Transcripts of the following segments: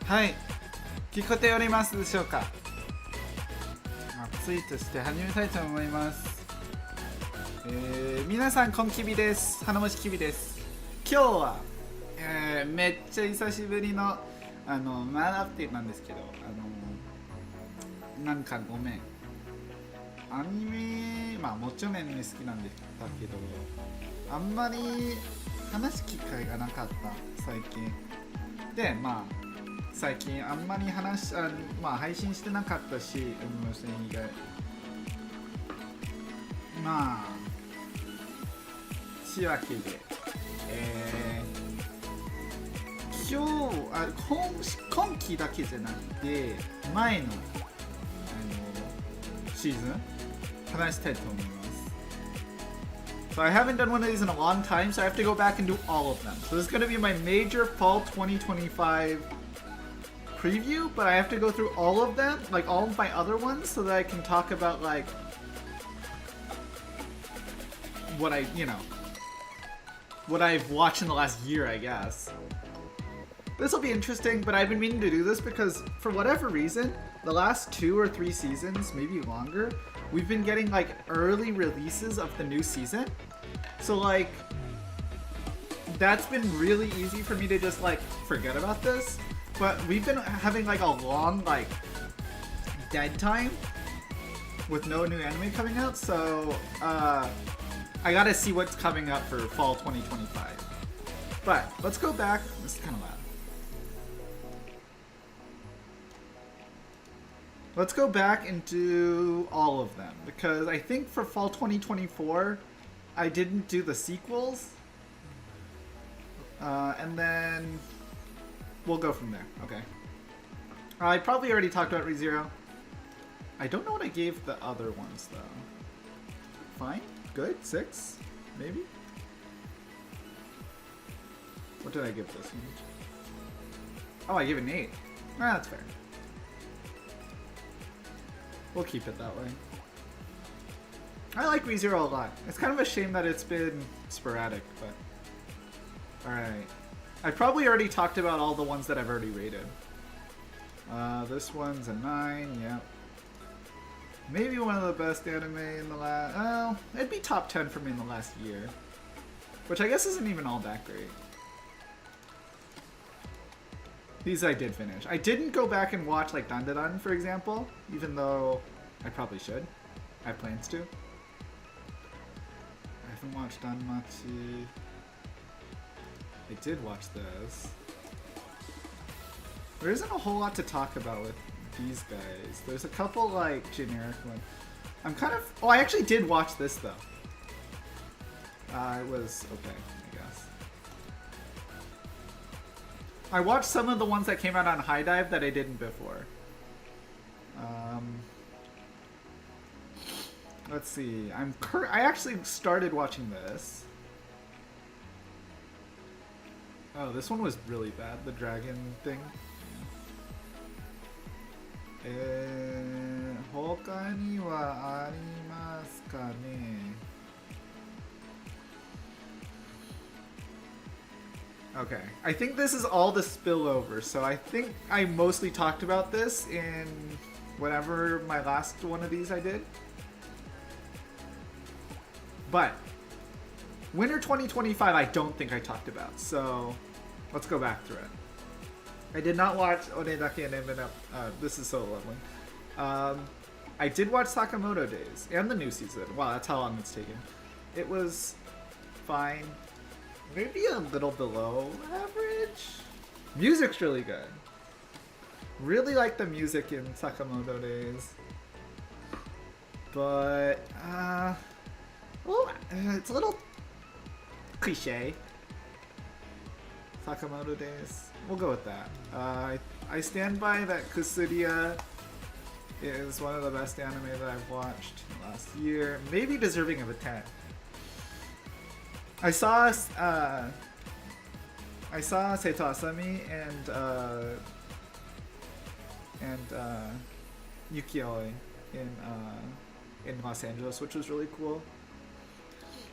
はい、聞こえておりますでしょうか。ツイートして始めたいと思います。皆さんこんきびです。花餅きびです。今日は、めっちゃ久しぶりのマンアップデートなんですけど、なんかごめん。アニメ、まあもちろんアニメ好きなんだけど、あんまり話す機会がなかった最近で、まあ最近あんまり配信してなかったし、無線以外まあ仕分けで、今期だけじゃなくて前の、シーズン話したいと思います。So I haven't done one of these in a long time, so I have to go back and do all of them. So this is going to be my major fall 2025 preview, but I have to go through all of them, like all of my other ones, so that I can talk about like what I've watched in the last year, I guess. This will be interesting, but I've been meaning to do this because for whatever reason, the last 2 or 3 seasons, maybe longer, we've been getting like early releases of the new season. So like that's been really easy for me to just like forget about this. But we've been having like a long like dead time with no new anime coming out, so I gotta see what's coming up for fall 2025. But let's go back. This is kind of loud. Let's go back and do all of them because I think for fall 2024 I didn't do the sequels, and then we'll go from there. Okay. I probably already talked about ReZero. I don't know what I gave the other ones though. Fine? Good? 6? Maybe? What did I give this one? Oh, I gave it an 8. Ah, that's fair. We'll keep it that way. I like ReZero a lot. It's kind of a shame that it's been sporadic, but... Alright. I probably already talked about all the ones that I've already rated. This one's a 9, yeah. Maybe one of the best anime in the last... Oh, it'd be top 10 for me in the last year. Which I guess isn't even all that great. These I did finish. I didn't go back and watch like Dandadan, for example, even though I probably should. I have plans to. I haven't watched Danmachi. I did watch this. There isn't a whole lot to talk about with these guys. There's a couple like generic ones. I'm kind of... Oh, I actually did watch this though. It was okay, I guess. I watched some of the ones that came out on High Dive that I didn't before. Let's see. I actually started watching this. Oh, this one was really bad. The dragon thing. 他にはありますかね? Okay, I think this is all the spillover, so I think I mostly talked about this in whatever my last one of these I did. But Winter 2025 I don't think I talked about, so let's go back through it. I did not watch Onedake and Eminem. This is so lovely. I did watch Sakamoto Days and the new season. Wow, that's how long it's taken. It was fine. Maybe a little below average. Music's really good. Really like the music in Sakamoto Days. But, well, it's a little cliche. Sakamoto Days. We'll go with that. I stand by that Kusuria is one of the best anime that I've watched last year. Maybe deserving of a 10. I saw Seito Asami and Yukioi in Los Angeles, which was really cool.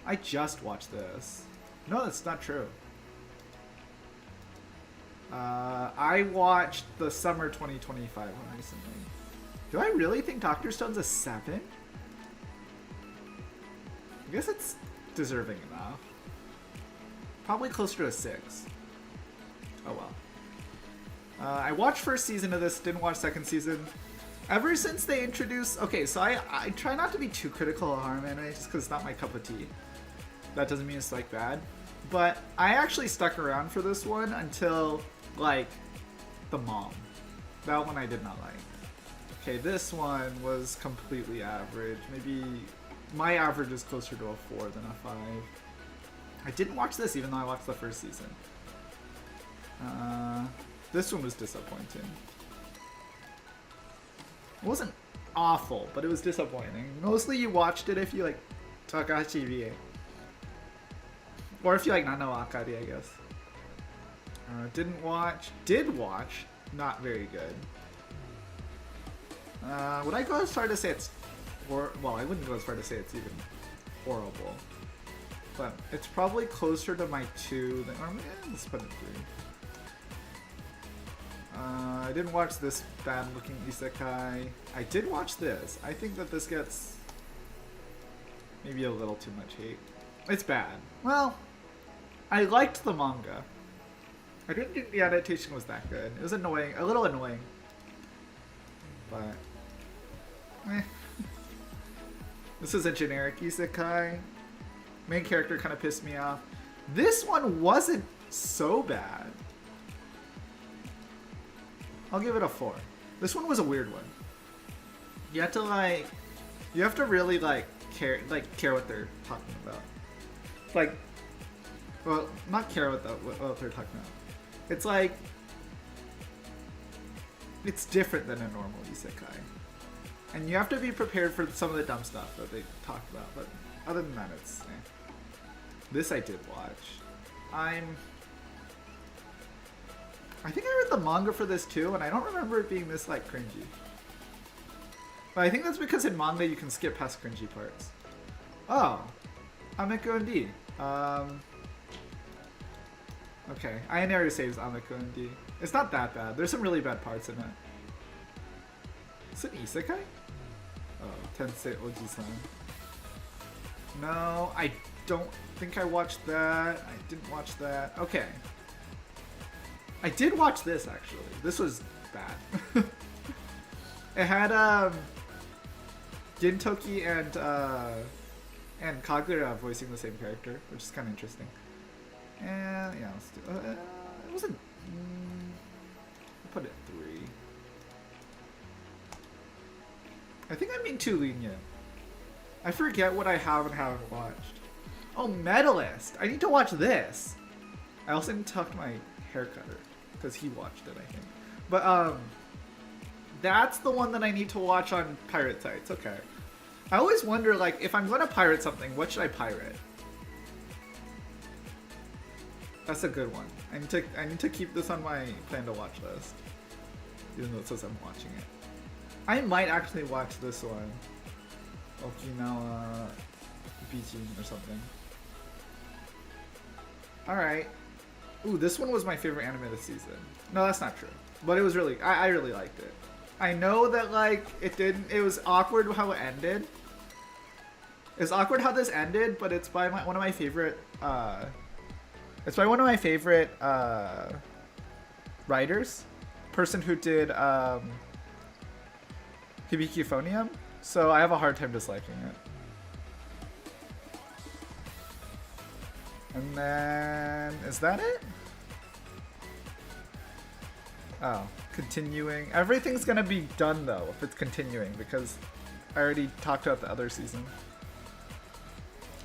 I just watched this. No, that's not true. I watched the summer 2025 one recently. Do I really think Dr. Stone's a 7? I guess it's deserving enough. Probably closer to a 6. Oh well. I watched first season of this, didn't watch second season. Ever since they introduced... Okay, so I try not to be too critical of harem anime just because it's not my cup of tea. That doesn't mean it's like bad. But I actually stuck around for this one until, like, the mom. That one I did not like. Okay, this one was completely average. Maybe my average is closer to a 4 than a 5. I didn't watch this even though I watched the first season. This one was disappointing. It wasn't awful, but it was disappointing. Mostly you watched it if you like Takahashi Rie. Or if you like Nana wa Akari, I guess. Didn't watch. Did watch. Not very good. Would I go as far to say it's... well, I wouldn't go as far to say it's even horrible. But it's probably closer to my 2 than... Or, let's put it 3. I didn't watch this bad-looking isekai. I did watch this. I think that this gets maybe a little too much hate. It's bad. Well, I liked the manga. I didn't think the adaptation was that good. It was annoying, a little annoying. But, This is a generic isekai. Main character kind of pissed me off. This one wasn't so bad. I'll give it a 4. This one was a weird one. You have to really care what they're talking about. Like, well, not care what they're talking about. It's like, it's different than a normal isekai. And you have to be prepared for some of the dumb stuff that they talk about, but other than that, it's This I did watch. I think I read the manga for this too, and I don't remember it being this cringy. But I think that's because in manga you can skip past cringy parts. Oh, Ameku and D. Okay, Ionaru saves Ameku and D. It's not that bad. There's some really bad parts in it. Is it isekai? Oh, Tensei Oji-san. No, I don't think I watched that. I didn't watch that. Okay. I did watch this actually. This was bad. It had Gintoki and Kagura voicing the same character, which is kind of interesting. And yeah, let's do. It wasn't. I'll put it 3. I think I'm being too lenient. I forget what I have and haven't watched. Oh, Medalist! I need to watch this. I also need to talk to my hair cutter because he watched it, I think. But that's the one that I need to watch on pirate sites. Okay. I always wonder, if I'm going to pirate something, what should I pirate? That's a good one. I need to keep this on my plan to watch list, even though it says I'm watching it. I might actually watch this one, Okinawa Beijing or something. All right. Ooh, this one was my favorite anime this season. No, that's not true. But it was really, I really liked it. I know that it was awkward how it ended. It's awkward how this ended, but it's by one of my favorite, writers. Person who did, Hibiki Phonium. So I have a hard time disliking it. And then, is that it? Oh, continuing. Everything's gonna be done though if it's continuing because I already talked about the other season.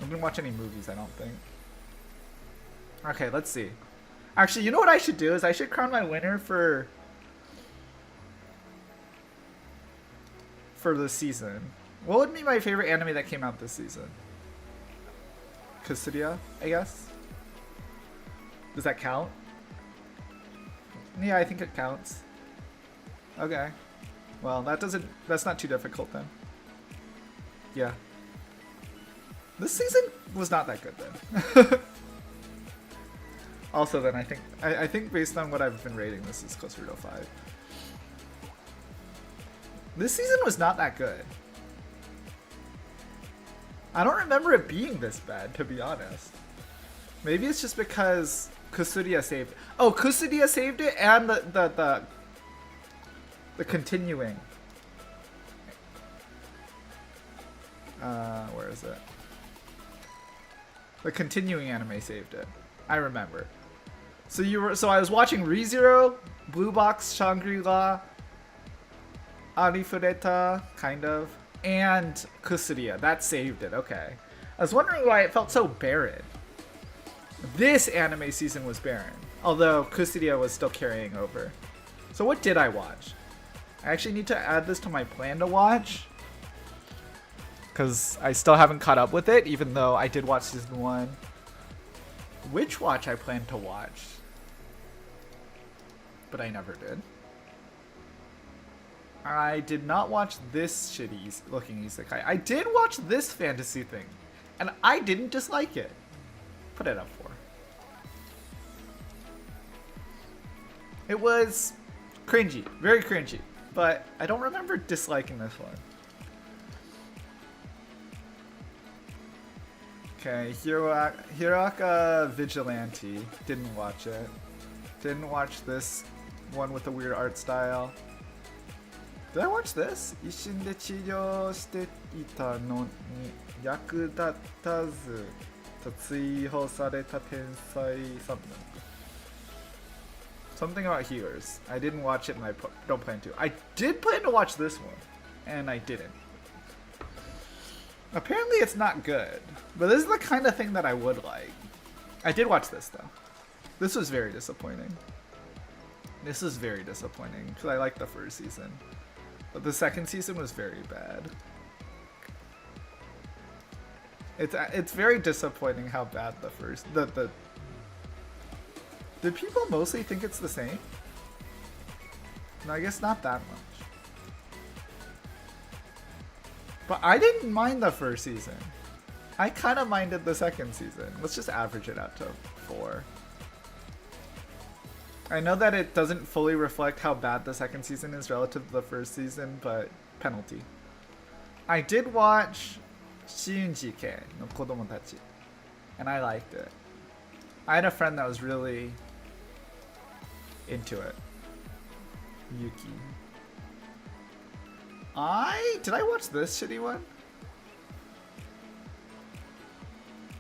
I didn't watch any movies, I don't think. Okay, let's see. Actually, you know what I should do is I should crown my winner for the season. What would be my favorite anime that came out this season? Kusuria, I guess? Does that count? Yeah, I think it counts. Okay. Well, that's not too difficult then. Yeah. This season was not that good then. Also, then I think based on what I've been rating, this is closer to a 5. This season was not that good. I don't remember it being this bad, to be honest. Maybe it's just because Kusuria saved it. Oh, Kusuria saved it, and the continuing. Where is it? The continuing anime saved it. I remember. So I was watching ReZero, Blue Box, Shangri-La, Arifureta, kind of, and Kusuria. That saved it. Okay. I was wondering why it felt so barren. This anime season was barren, although Kusuria was still carrying over. So what did I watch? I actually need to add this to my plan to watch, because I still haven't caught up with it, even though I did watch season 1. Which watch I plan to watch, but I never did. I did not watch this shitty looking isekai. I did watch this fantasy thing, and I didn't dislike it. Put it up for. It was cringy, very cringy, but I don't remember disliking this one. Okay, Hiroaka Vigilante. Didn't watch it. Didn't watch this one with the weird art style. Did I watch this? 一瞬で治療していたのに役立たずと追放された天才 something about healers. I didn't watch it and I don't plan to. I did plan to watch this one, and I didn't. Apparently it's not good, but this is the kind of thing that I would like. I did watch this though. This was very disappointing. This is very disappointing because I liked the first season, but the second season was very bad. It's very disappointing how bad the first the. Did people mostly think it's the same? No, I guess not that much. But I didn't mind the first season. I kind of minded the second season. Let's just average it out to 4. I know that it doesn't fully reflect how bad the second season is relative to the first season, but penalty. I did watch Shinjike no Kodomotachi, and I liked it. I had a friend that was really into it. Yuki. Did I watch this shitty one?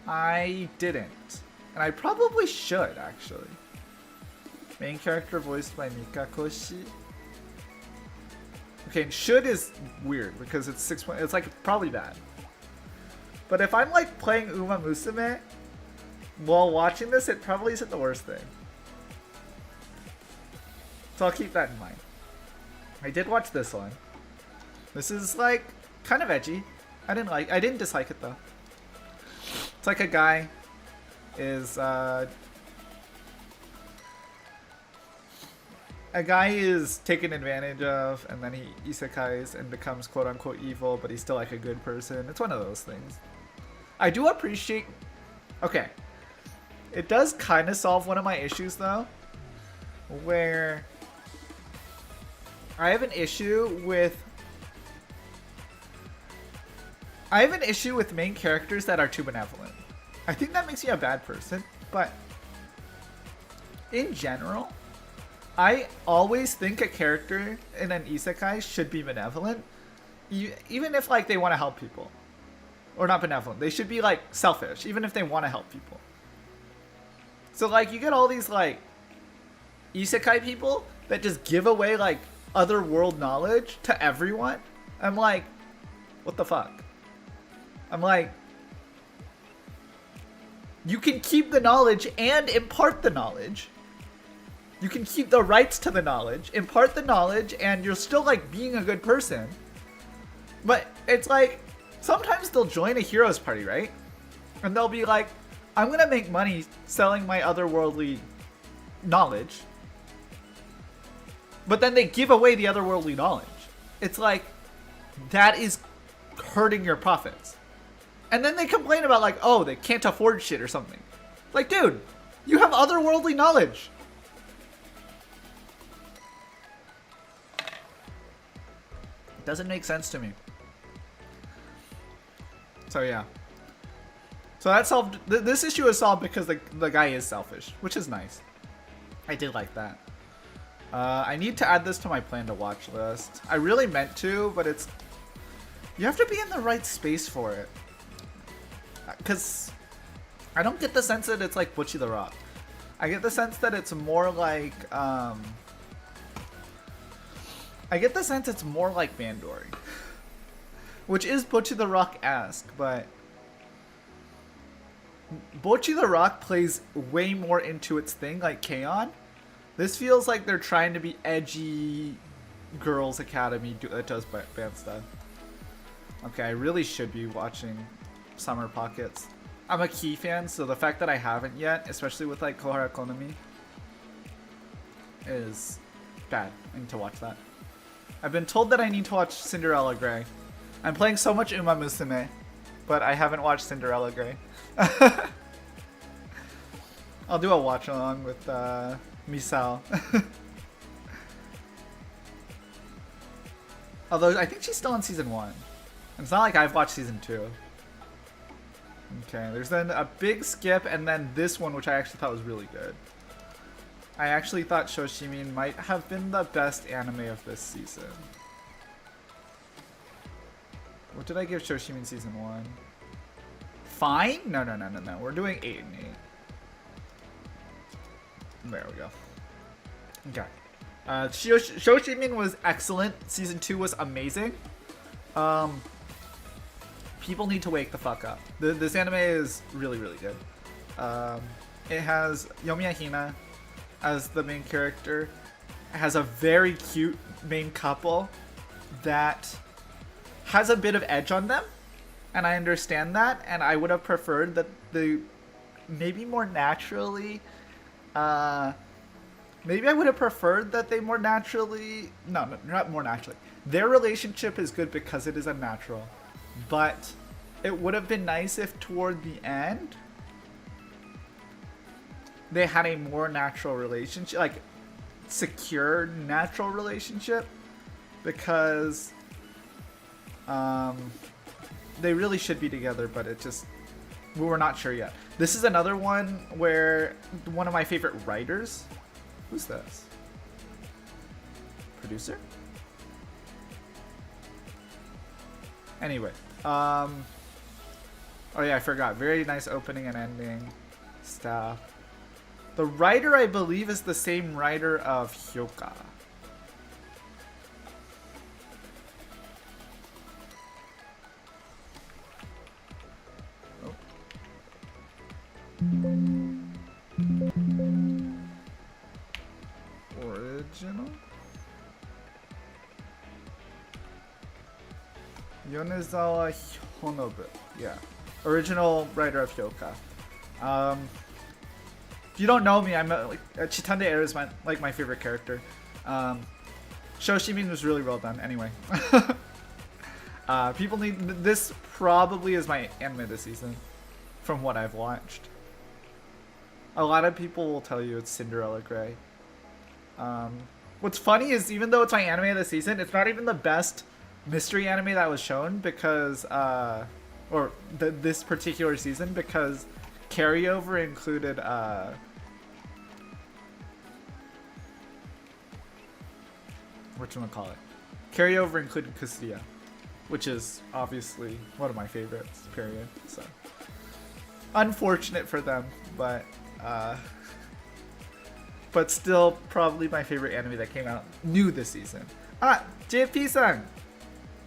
I didn't. And I probably should, actually. Main character voiced by Mika Koshi. Okay, and should is weird because it's 6 it's like probably bad. But if I'm like playing Uma Musume while watching this, it probably isn't the worst thing. So I'll keep that in mind. I did watch this one. This is like kind of edgy. I didn't dislike it though. It's like a guy is taken advantage of, and then he isekais and becomes quote unquote evil, but he's still like a good person. It's one of those things. I do appreciate. Okay, it does kind of solve one of my issues though, where I have an issue with main characters that are too benevolent. I think that makes you a bad person, but in general, I always think a character in an isekai should be benevolent, even if like they want to help people. Or not benevolent, they should be like selfish, even if they want to help people. So like you get all these like isekai people that just give away like other world knowledge to everyone. I'm like, what the fuck? I'm like, you can keep the knowledge and impart the knowledge. You can keep the rights to the knowledge, impart the knowledge, and you're still like being a good person. But it's like, sometimes they'll join a hero's party, right? And they'll be like, I'm gonna make money selling my otherworldly knowledge. But then they give away the otherworldly knowledge. It's like, that is hurting your profits. And then they complain about like, oh, they can't afford shit or something. Like, dude, You have otherworldly knowledge. Doesn't make sense to me. So yeah. So that solved. This issue is solved because the guy is selfish, which is nice. I did like that. I need to add this to my plan to watch list. I really meant to, but it's... You have to be in the right space for it. Because I don't get the sense that it's like Butchie the Rock. I get the sense that it's more like... I get the sense it's more like Mandori. Which is Butchie the Rock-esque, but... Bocchi the Rock plays way more into its thing, like K-On! This feels like they're trying to be edgy girls academy that does band stuff. Okay, I really should be watching Summer Pockets. I'm a Key fan, so the fact that I haven't yet, especially with like Kohara Konami, is bad. I need to watch that. I've been told that I need to watch Cinderella Grey. I'm playing so much Uma Musume, but I haven't watched Cinderella Grey. I'll do a watch along with Misao. Although I think she's still on season 1. It's not like I've watched season 2. Okay, there's then a big skip and then this one, which I actually thought was really good. I actually thought Shoshimin might have been the best anime of this season. What did I give Shoshimin season 1? Fine? No. We're doing 8 and 8. There we go. Okay. Shoshimin was excellent. Season 2 was amazing. People need to wake the fuck up. This anime is really, really good. It has Yomiya Hina as the main character. It has a very cute main couple that has a bit of edge on them. And I understand that, and I would have preferred that they maybe more naturally, maybe I would have preferred that they more naturally, no, not more naturally. Their relationship is good because it is unnatural, but it would have been nice if toward the end, they had a more natural relationship, like secure natural relationship, because, they really should be together, but it just, we're not sure yet. This is another one where one of my favorite writers, who's this? Producer? Anyway, oh yeah, I forgot. Very nice opening and ending stuff. The writer, I believe, is the same writer of Hyoka. Original? Yonezawa Honobu. Yeah. Original writer of Hyoka. If you don't know me, I'm Chitande Air is my favorite character. Shoshimin was really well done. Anyway. People need... This probably is my anime this season, from what I've watched. A lot of people will tell you it's Cinderella Grey. What's funny is even though it's my anime of the season, it's not even the best mystery anime that was shown because, this particular season, because carryover included, whatchamacallit? Carryover included Custilla, which is obviously one of my favorites, period, so. Unfortunate for them, but still probably my favorite anime that came out new this season. Ah, JP-san!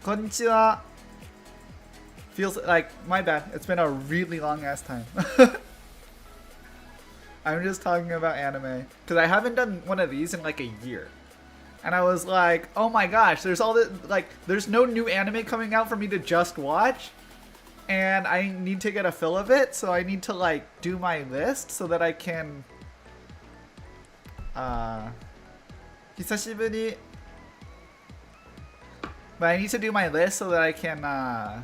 Konnichiwa! Feels like, my bad, it's been a really long ass time. I'm just talking about anime, because I haven't done one of these in like a year. And I was like, oh my gosh, there's all this, like, there's no new anime coming out for me to just watch. And I need to get a fill of it, so I need to like do my list so that I can hisashiburi. But I need to do my list so that I can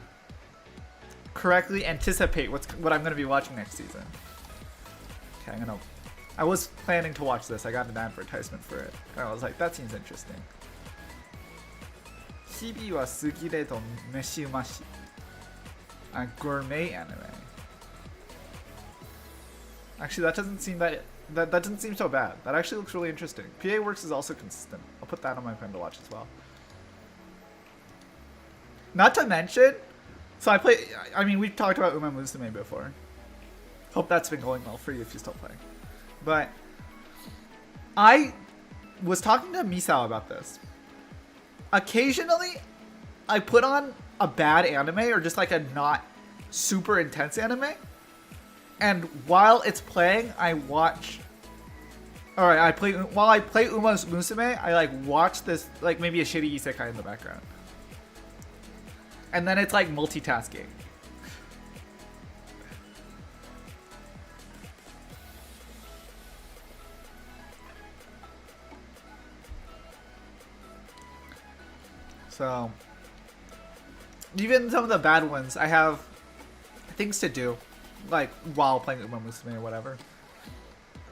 correctly anticipate what I'm gonna be watching next season. Okay, I'm gonna I was planning to watch this. I got an advertisement for it. And I was like, that seems interesting. 日々は過ぎれど飯うまし. A gourmet anime. Actually, that doesn't seem that doesn't seem so bad. That actually looks really interesting. PA Works is also consistent. I'll put that on my plan to watch as well. Not to mention, so I mean, we've talked about Uma Musume before. Hope that's been going well for you if you're still playing. But I was talking to Misao about this. Occasionally, I put on a bad anime or just like a not super intense anime. And while it's playing, I watch. Alright, while I play Uma Musume, I like watch this, like maybe a shitty isekai in the background. And then it's like multitasking. So, even some of the bad ones, I have things to do, like while playing Uma Musume or whatever.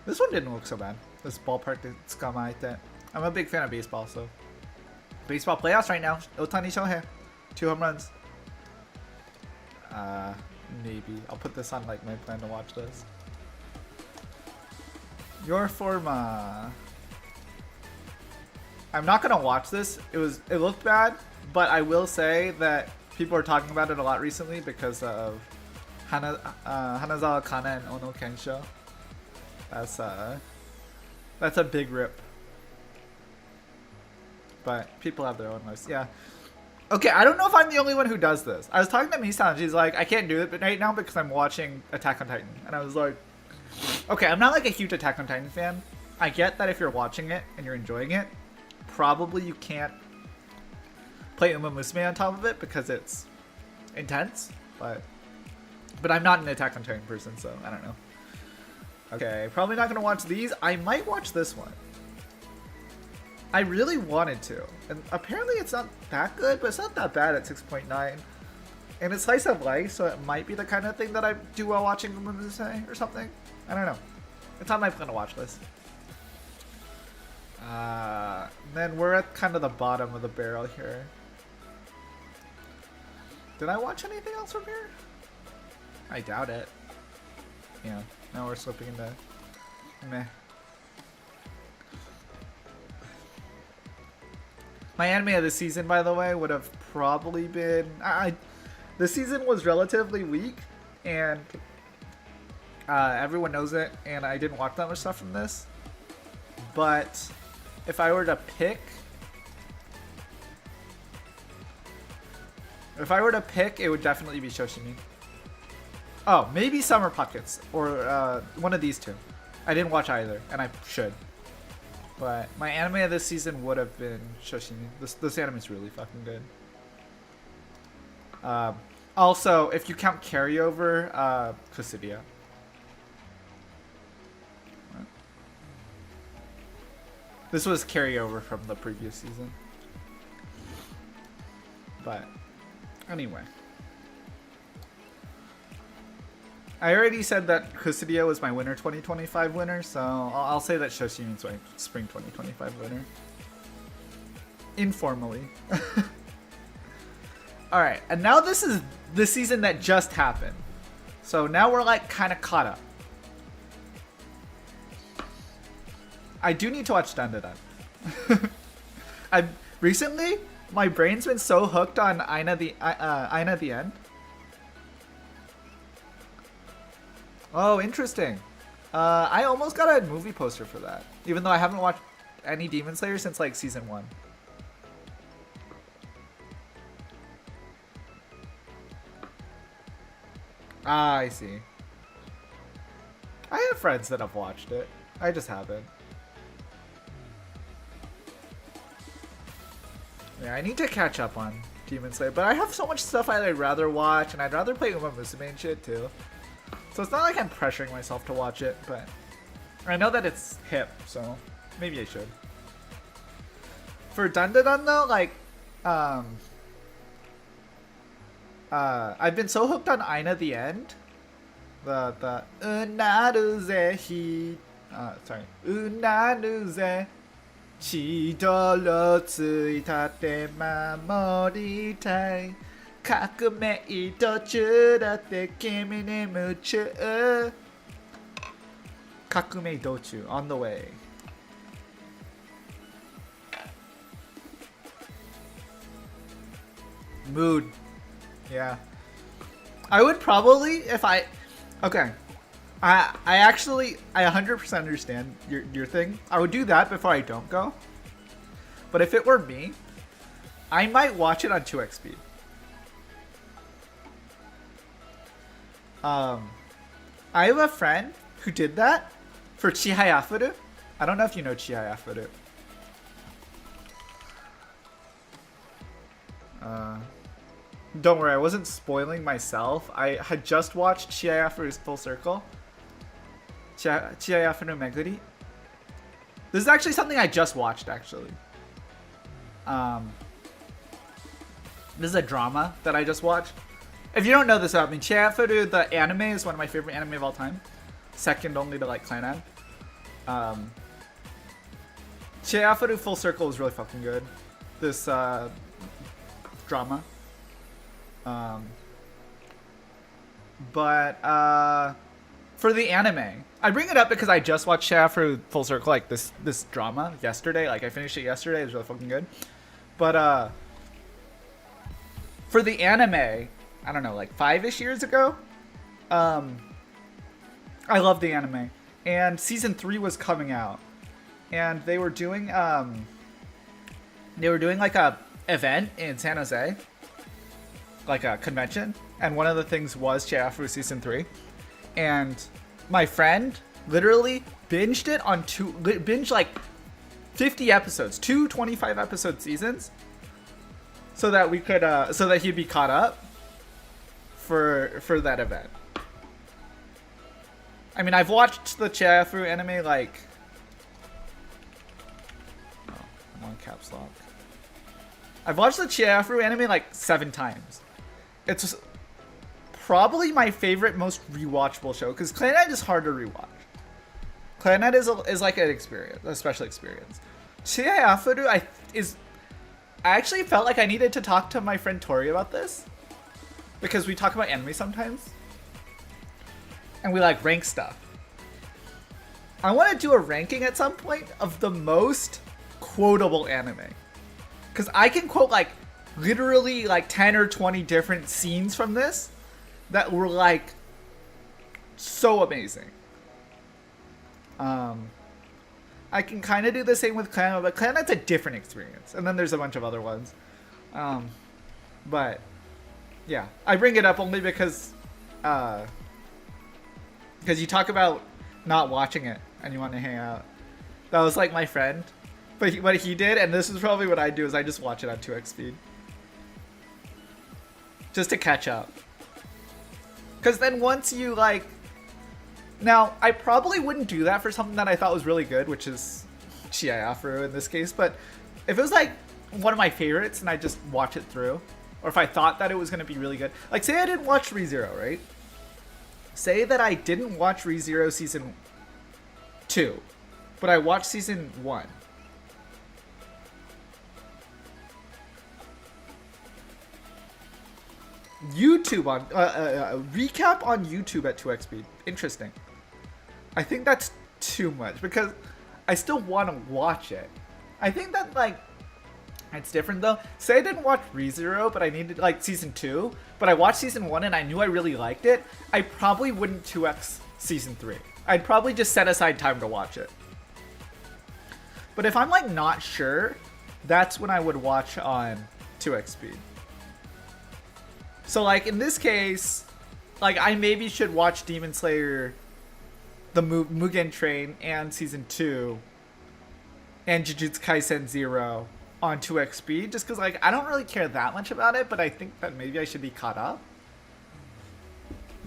This one didn't look so bad. This ballpark Tsukamaite. I'm a big fan of baseball, so. Baseball playoffs right now. Otani Shohei. 2 home runs. Maybe. I'll put this on like my plan to watch this. Your Forma. I'm not gonna watch this. It looked bad, but I will say that people are talking about it a lot recently because of Hanazawa Kana and Ono Kensho. That's a big rip. But people have their own lists. Yeah. Okay, I don't know if I'm the only one who does this. I was talking to Misa and she's like, I can't do it right now because I'm watching Attack on Titan. And I was like, okay, I'm not like a huge Attack on Titan fan. I get that if you're watching it and you're enjoying it, probably you can't play Uma Musume on top of it because it's intense. But I'm not an Attack on Titan person, so I don't know. Okay, probably not going to watch these. I might watch this one. I really wanted to. And apparently it's not that good, but it's not that bad at 6.9. And it's slice of life, so it might be the kind of thing that I do while watching Uma Musume or something. I don't know. It's on my plan to watch this. Then we're at kind of the bottom of the barrel here. Did I watch anything else from here? I doubt it. Yeah, now we're slipping into meh. My anime of the season, by the way, would have probably been... the season was relatively weak, and everyone knows it, and I didn't watch that much stuff from this. But if I were to pick... it would definitely be Shoshimi. Oh, maybe Summer Pockets, or one of these two. I didn't watch either, and I should. But my anime of this season would have been Shoshimi. This anime is really fucking good. Also, if you count carryover, Kusudia. This was carryover from the previous season. But anyway. I already said that Kusudia was my winter 2025 winner, so I'll say that Shoshimi is my spring 2025 winner. Informally. Alright, and now this is the season that just happened. So now we're like kind of caught up. I do need to watch Dandadan. Recently, my brain's been so hooked on Aina the End. Oh, interesting. I almost got a movie poster for that, even though I haven't watched any Demon Slayer since like season 1. Ah, I see. I have friends that have watched it. I just haven't. Yeah, I need to catch up on Demon Slayer, but I have so much stuff I'd rather watch, and I'd rather play Uma Musume and shit too. So it's not like I'm pressuring myself to watch it, but I know that it's hip, so maybe I should. For Dandadan though, like, I've been so hooked on Aina the End. The Unaru Zehi sorry. うなるぜ血泥ついたって守りたい革命途中だって君に夢中革命道中 on the way mood yeah I would probably if I okay I 100% understand your thing. I would do that before I don't go. But if it were me, I might watch it on 2x speed. I have a friend who did that for Chihayafuru. I don't know if you know Chihayafuru. Don't worry, I wasn't spoiling myself. I had just watched Chiayafuru's Full Circle. Chiayafuru Meguri. This is actually something I just watched, actually. This is a drama that I just watched. If you don't know this about me, Chiayafuru, the anime, is one of my favorite anime of all time. Second only to, like, Clan Chiayafuru Full Circle is really fucking good. This, drama. For the anime, I bring it up because I just watched Chiayafuru Full Circle, like this drama yesterday. Like I finished it yesterday. It was really fucking good. But for the anime, I don't know, like 5-ish years ago, I loved the anime, and season 3 was coming out, and they were doing like a event in San Jose, like a convention, and one of the things was Chiayafuru season 3. And my friend literally binged it on binge like 50 episodes, 2 25 episode seasons, so that we could so that he'd be caught up for that event. I mean, I've watched the Chiayafuru anime like I'm on caps lock. I've watched the Chiayafuru anime like 7 times. It's probably my favorite, most rewatchable show, because Clannad is hard to rewatch. Clannad is like an experience, a special experience. Chiayafuru I actually felt like I needed to talk to my friend Tori about this, because we talk about anime sometimes, and we like rank stuff. I want to do a ranking at some point of the most quotable anime, because I can quote like literally like 10 or 20 different scenes from this that were like so amazing. I can kind of do the same with Clan, but Clan's a different experience, and then there's a bunch of other ones. But yeah, I bring it up only because you talk about not watching it and you want to hang out. That was like my friend, but what he did, and this is probably what I do, is I just watch it on 2x speed just to catch up. Because then once you like... Now, I probably wouldn't do that for something that I thought was really good, which is Chiayafuru in this case, but if it was like one of my favorites and I just watch it through, or if I thought that it was going to be really good, like say I didn't watch ReZero, right? Say that I didn't watch ReZero season 2, but I watched season 1. YouTube on recap on YouTube at 2x speed. Interesting. I think that's too much because I still want to watch it. I think that like it's different though. Say I didn't watch ReZero, but I needed like season 2, but I watched season 1 and I knew I really liked it. I probably wouldn't 2x season 3. I'd probably just set aside time to watch it. But if I'm like not sure, that's when I would watch on 2x speed. So like in this case, like I maybe should watch Demon Slayer, the Mugen Train, and season 2, and Jujutsu Kaisen 0 on 2x speed, just because like I don't really care that much about it, but I think that maybe I should be caught up.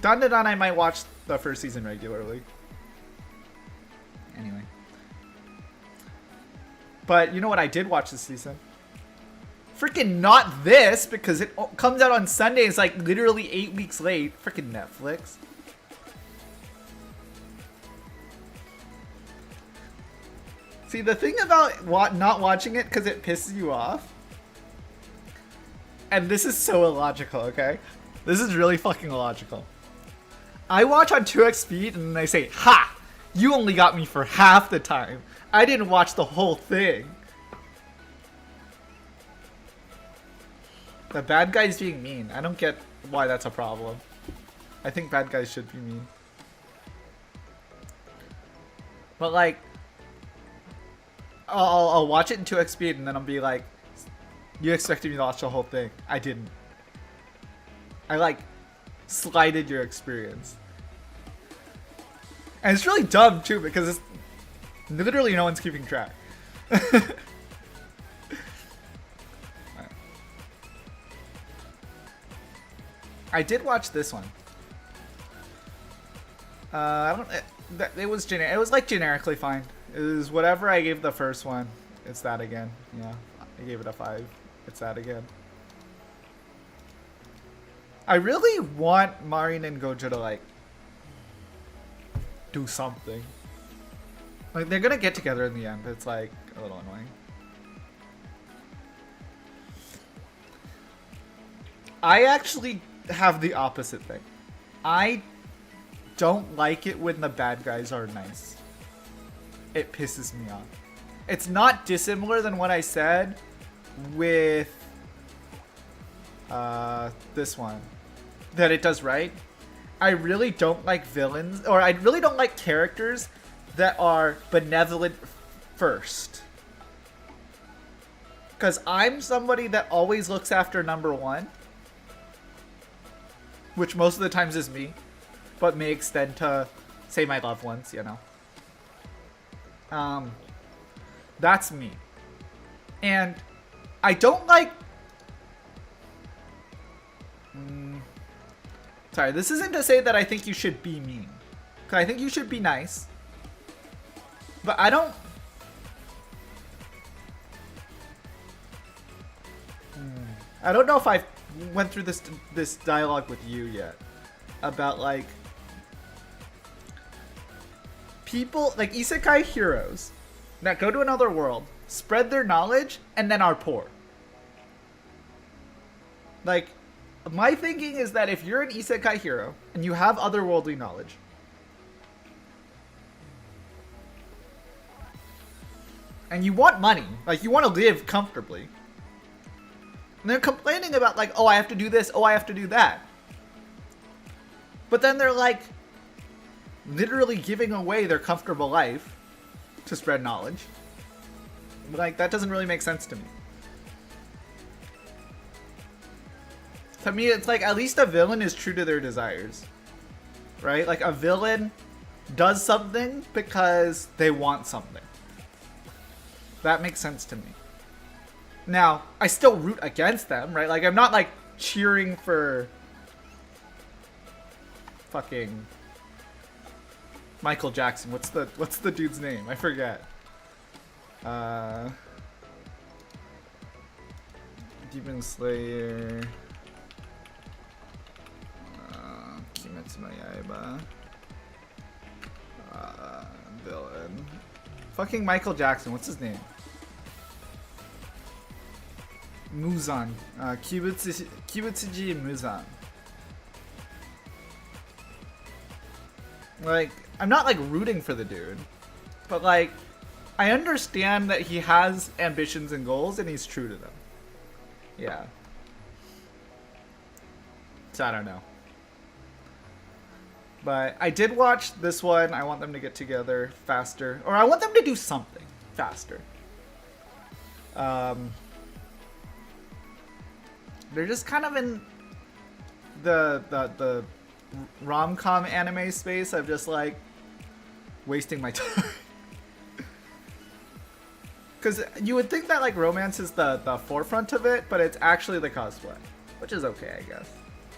Dandadan I might watch the first season regularly. Anyway. But you know what I did watch this season? Freaking not this, because it comes out on Sunday. It's like literally 8 weeks late. Freaking Netflix. See, the thing about not watching it because it pisses you off, and this is so illogical, okay? This is really fucking illogical. I watch on 2x speed and they say, ha! You only got me for half the time. I didn't watch the whole thing. The bad guy's being mean. I don't get why that's a problem. I think bad guys should be mean. But like, I'll watch it in 2x speed and then I'll be like, you expected me to watch the whole thing. I didn't. I like slighted your experience. And it's really dumb too because it's literally no one's keeping track. I did watch this one. I don't. It was generic. It was like generically fine. It was whatever I gave the first one. It's that again. Yeah, I gave it a 5. It's that again. I really want Marin and Gojo to like do something. Like they're gonna get together in the end. It's like a little annoying. I actually have the opposite thing. I don't like it when the bad guys are nice. It pisses me off. It's not dissimilar than what I said with this one. That it does right. I really don't like villains, or I really don't like characters that are benevolent first. Because I'm somebody that always looks after number one. Which most of the times is me. But may extend to, say, my loved ones, you know. That's me. And I don't like... Sorry, this isn't to say that I think you should be mean. Because I think you should be nice. But I don't... I don't know if I've went through this dialogue with you yet. About, like... people, like isekai heroes that go to another world, spread their knowledge, and then are poor. Like... my thinking is that if you're an isekai hero and you have otherworldly knowledge, and you want money, like you want to live comfortably, and they're complaining about like, oh, I have to do this, oh, I have to do that. But then they're like literally giving away their comfortable life to spread knowledge. Like that doesn't really make sense to me. To me, it's like, at least a villain is true to their desires. Right? Like, a villain does something because they want something. That makes sense to me. Now, I still root against them, right? Like, I'm not, like, cheering for... fucking... Michael Jackson. What's the dude's name? I forget. Demon Slayer... Kimetsu no Yaiba. Villain. Fucking Michael Jackson. What's his name? Muzan. Kibutsuji Muzan. Like, I'm not like rooting for the dude, but like, I understand that he has ambitions and goals and he's true to them. Yeah. So I don't know. But I did watch this one. I want them to get together faster. Or I want them to do something faster. They're just kind of in the rom-com anime space of just like wasting my time. Because you would think that like romance is the forefront of it, but it's actually the cosplay. Which is okay, I guess.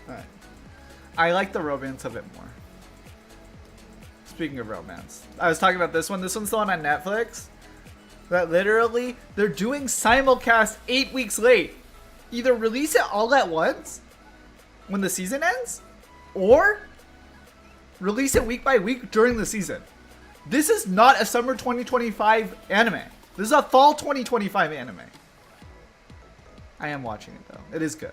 Alright. I like the romance of it more. Speaking of romance, I was talking about this one. This one's the one on Netflix. That literally, they're doing simulcast 8 weeks late. Either release it all at once when the season ends, or release it week by week during the season. This is not a summer 2025 anime. This is a fall 2025 anime. I am watching it though. It is good.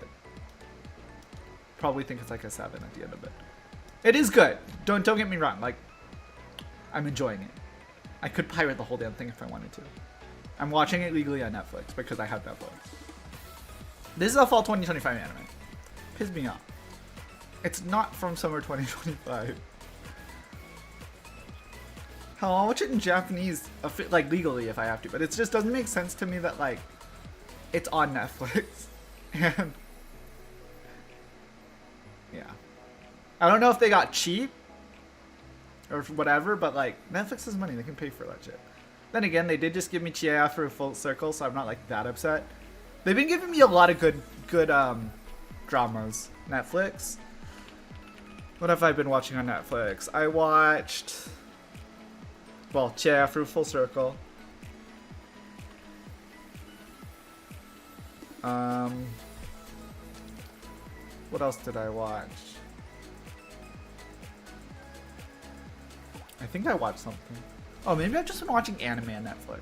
Probably think it's like a 7 at the end of it. It is good. Don't get me wrong. Like, I'm enjoying it. I could pirate the whole damn thing if I wanted to. I'm watching it legally on Netflix because I have Netflix. This is a fall 2025 anime. Piss me off. It's not from summer 2025. Hell, I'll watch it in Japanese, like legally if I have to, but it just doesn't make sense to me that like it's on Netflix. And yeah, I don't know if they got cheap or whatever, but like Netflix has money, they can pay for that shit. Then again, they did just give me Chie for a full circle, so I'm not like that upset. They've been giving me a lot of good dramas. Netflix. What have I been watching on Netflix? I watched, well, Chie for full circle. What else did I watch? I think I watched something. Oh, maybe I've just been watching anime on Netflix.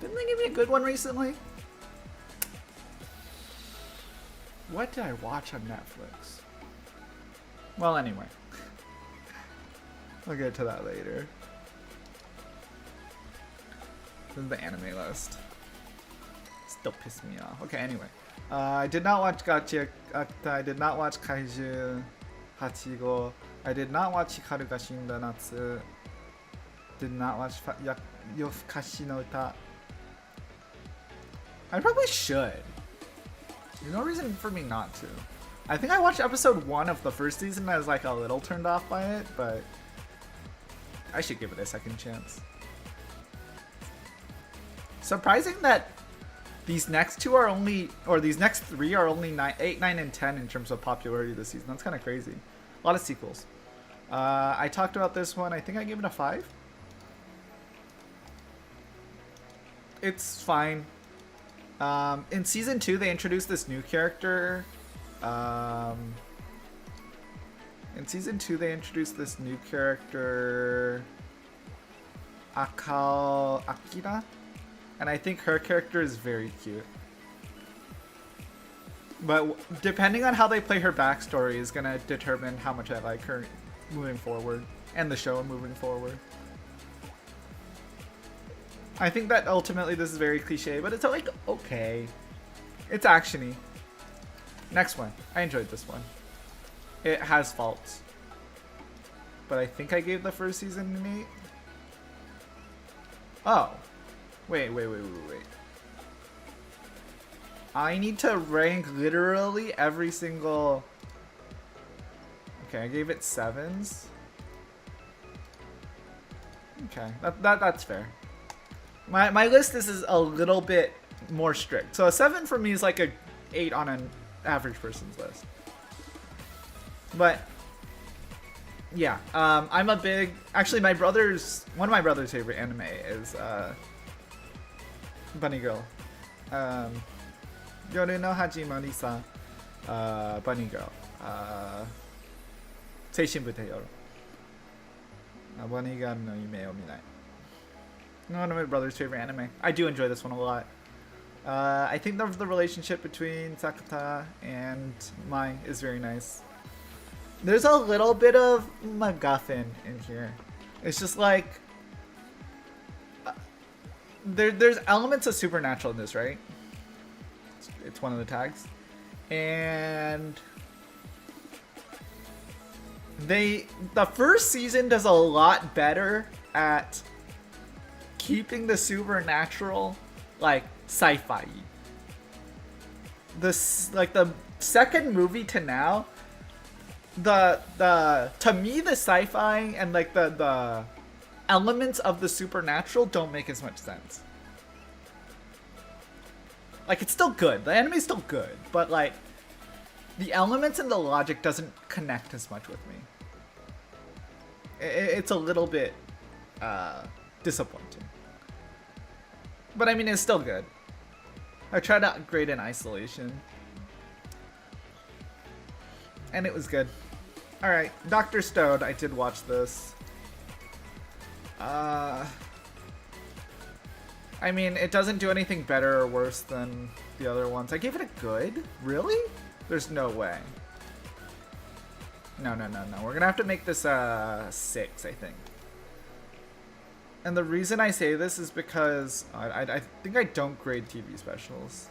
Didn't they give me a good one recently? What did I watch on Netflix? Well, anyway. I'll get to that later. This is the anime list. Still piss me off. Okay, anyway. I did not watch Gachi Akta. I did not watch Kaiju Hachigo. I did not watch Hikaru ga Shinda Natsu. Did not watch Yofukashi no Uta. I probably should. There's no reason for me not to. I think I watched episode 1 of the first season and I was like a little turned off by it, but I should give it a second chance. Surprising that these next two are only, or these next 3 are only 8, 9, and 10 in terms of popularity this season. That's kind of crazy. A lot of sequels. I talked about this one. I think I gave it a 5. It's fine. In season 2, they introduced this new character. In season 2, they introduced this new character, Akao Akira, and I think her character is very cute. But depending on how they play her backstory is gonna determine how much I like her moving forward, and the show moving forward. I think that ultimately this is very cliche, but it's like, okay. It's actiony. Next one. I enjoyed this one. It has faults. But I think I gave the first season an 8. Oh. Wait. I need to rank literally every single... Okay, I gave it 7s. Okay, that's fair. My list is a little bit more strict. So a 7 for me is like a 8 on an average person's list. But yeah, I'm a big, actually one of my brother's favorite anime is Bunny Girl. Yoru no Hajimari sa Bunny Girl. Seishin Bute Yoru. Bunny Girl no Yume o Minai. One of my brother's favorite anime. I do enjoy this one a lot. I think the relationship between Sakata and Mai is very nice. There's a little bit of MacGuffin in here. It's just like... there's elements of supernatural in this, right? It's one of the tags. And... the first season does a lot better at keeping the supernatural like sci-fi. This like the second movie to now, to me the sci-fi and like the elements of the supernatural don't make as much sense. Like it's still good. The anime's still good, but like the elements and the logic doesn't connect as much with me. It's a little bit disappointing. But I mean, it's still good. I tried out Great in Isolation. And it was good. Alright, Dr. Stone, I did watch this. I mean, it doesn't do anything better or worse than the other ones. I gave it a good? Really? There's no way. No. We're gonna have to make this 6, I think. And the reason I say this is because I think I don't grade TV specials.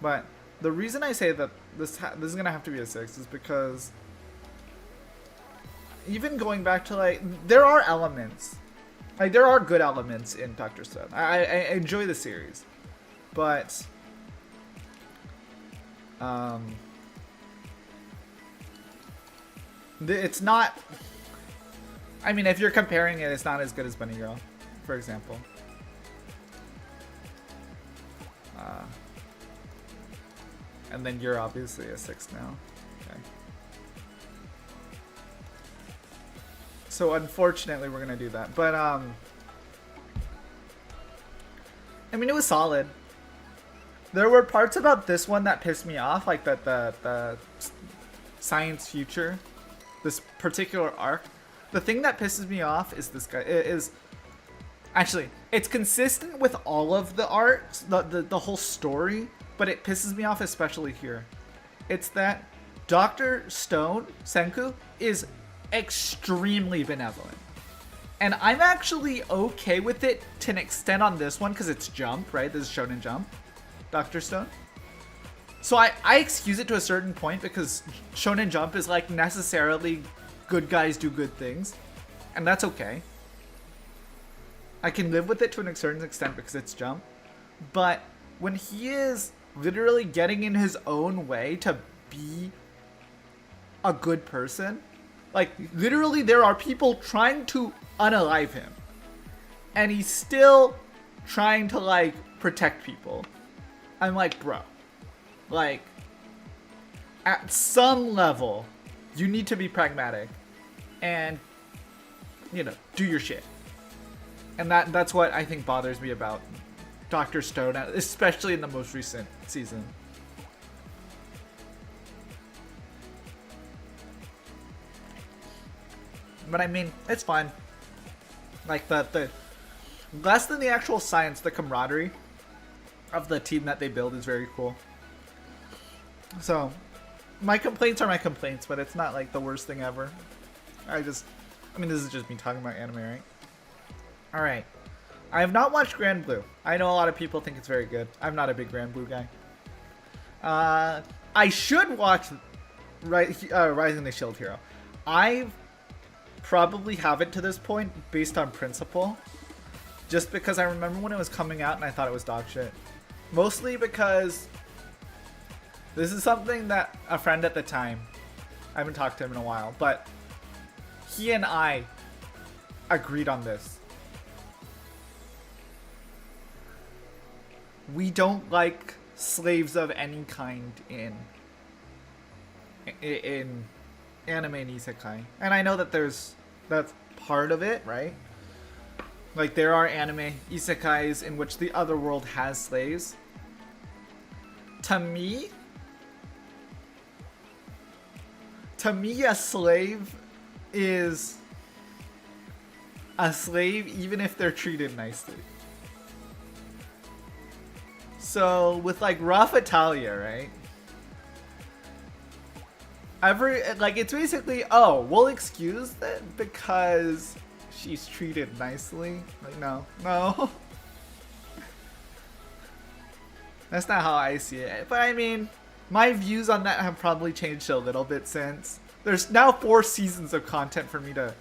But the reason I say that this is gonna have to be a 6 is because even going back to like, there are elements. Like, there are good elements in Dr. Stone. I enjoy the series. But it's not, I mean, if you're comparing it, it's not as good as Bunny Girl, for example. And then you're obviously a 6 now. Okay. So unfortunately, we're gonna do that. But I mean, it was solid. There were parts about this one that pissed me off, like the science future, this particular arc. The thing that pisses me off is this guy is actually, it's consistent with all of the arcs, the whole story, but it pisses me off especially here. It's that Dr. Stone, Senku, is extremely benevolent. And I'm actually okay with it to an extent on this one because it's Jump, right? This is Shonen Jump, Dr. Stone. So I excuse it to a certain point because Shonen Jump is like necessarily good guys do good things. And that's okay. I can live with it to a certain extent because it's Jump. But when he is literally getting in his own way to be a good person, like literally there are people trying to unalive him. And he's still trying to like protect people. I'm like, bro. Like, at some level, you need to be pragmatic and, you know, do your shit. And that's what I think bothers me about Dr. Stone, especially in the most recent season. But I mean, it's fine. Like, the less than the actual science, the camaraderie of the team that they build is very cool. So, my complaints are my complaints, but it's not like the worst thing ever. I mean, this is just me talking about anime, right? Alright. I have not watched Grand Blue. I know a lot of people think it's very good. I'm not a big Grand Blue guy. I should watch Rising the Shield Hero. I probably haven't to this point based on principle. Just because I remember when it was coming out and I thought it was dog shit. Mostly because this is something that a friend at the time, I haven't talked to him in a while, but he and I agreed on this. We don't like slaves of any kind in anime and isekai. And I know that that's part of it, right? Like, there are anime isekais in which the other world has slaves. To me, a slave is a slave even if they're treated nicely. So with like Rough Italia, right? It's basically, oh, we'll excuse that because she's treated nicely. Like, no. That's not how I see it. But I mean, my views on that have probably changed a little bit since. There's now 4 seasons of content for me to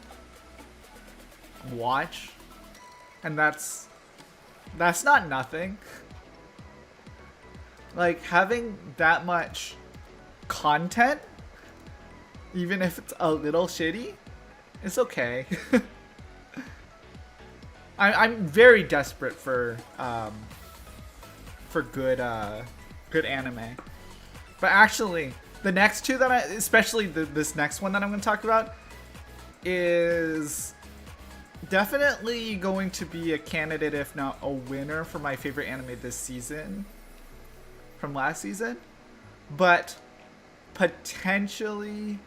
watch. And that's not nothing. Like, having that much content, even if it's a little shitty, it's okay. I'm very desperate for good anime. But actually, the next two that especially this next one that I'm going to talk about, is definitely going to be a candidate, if not a winner, for my favorite anime this season. From last season. But potentially...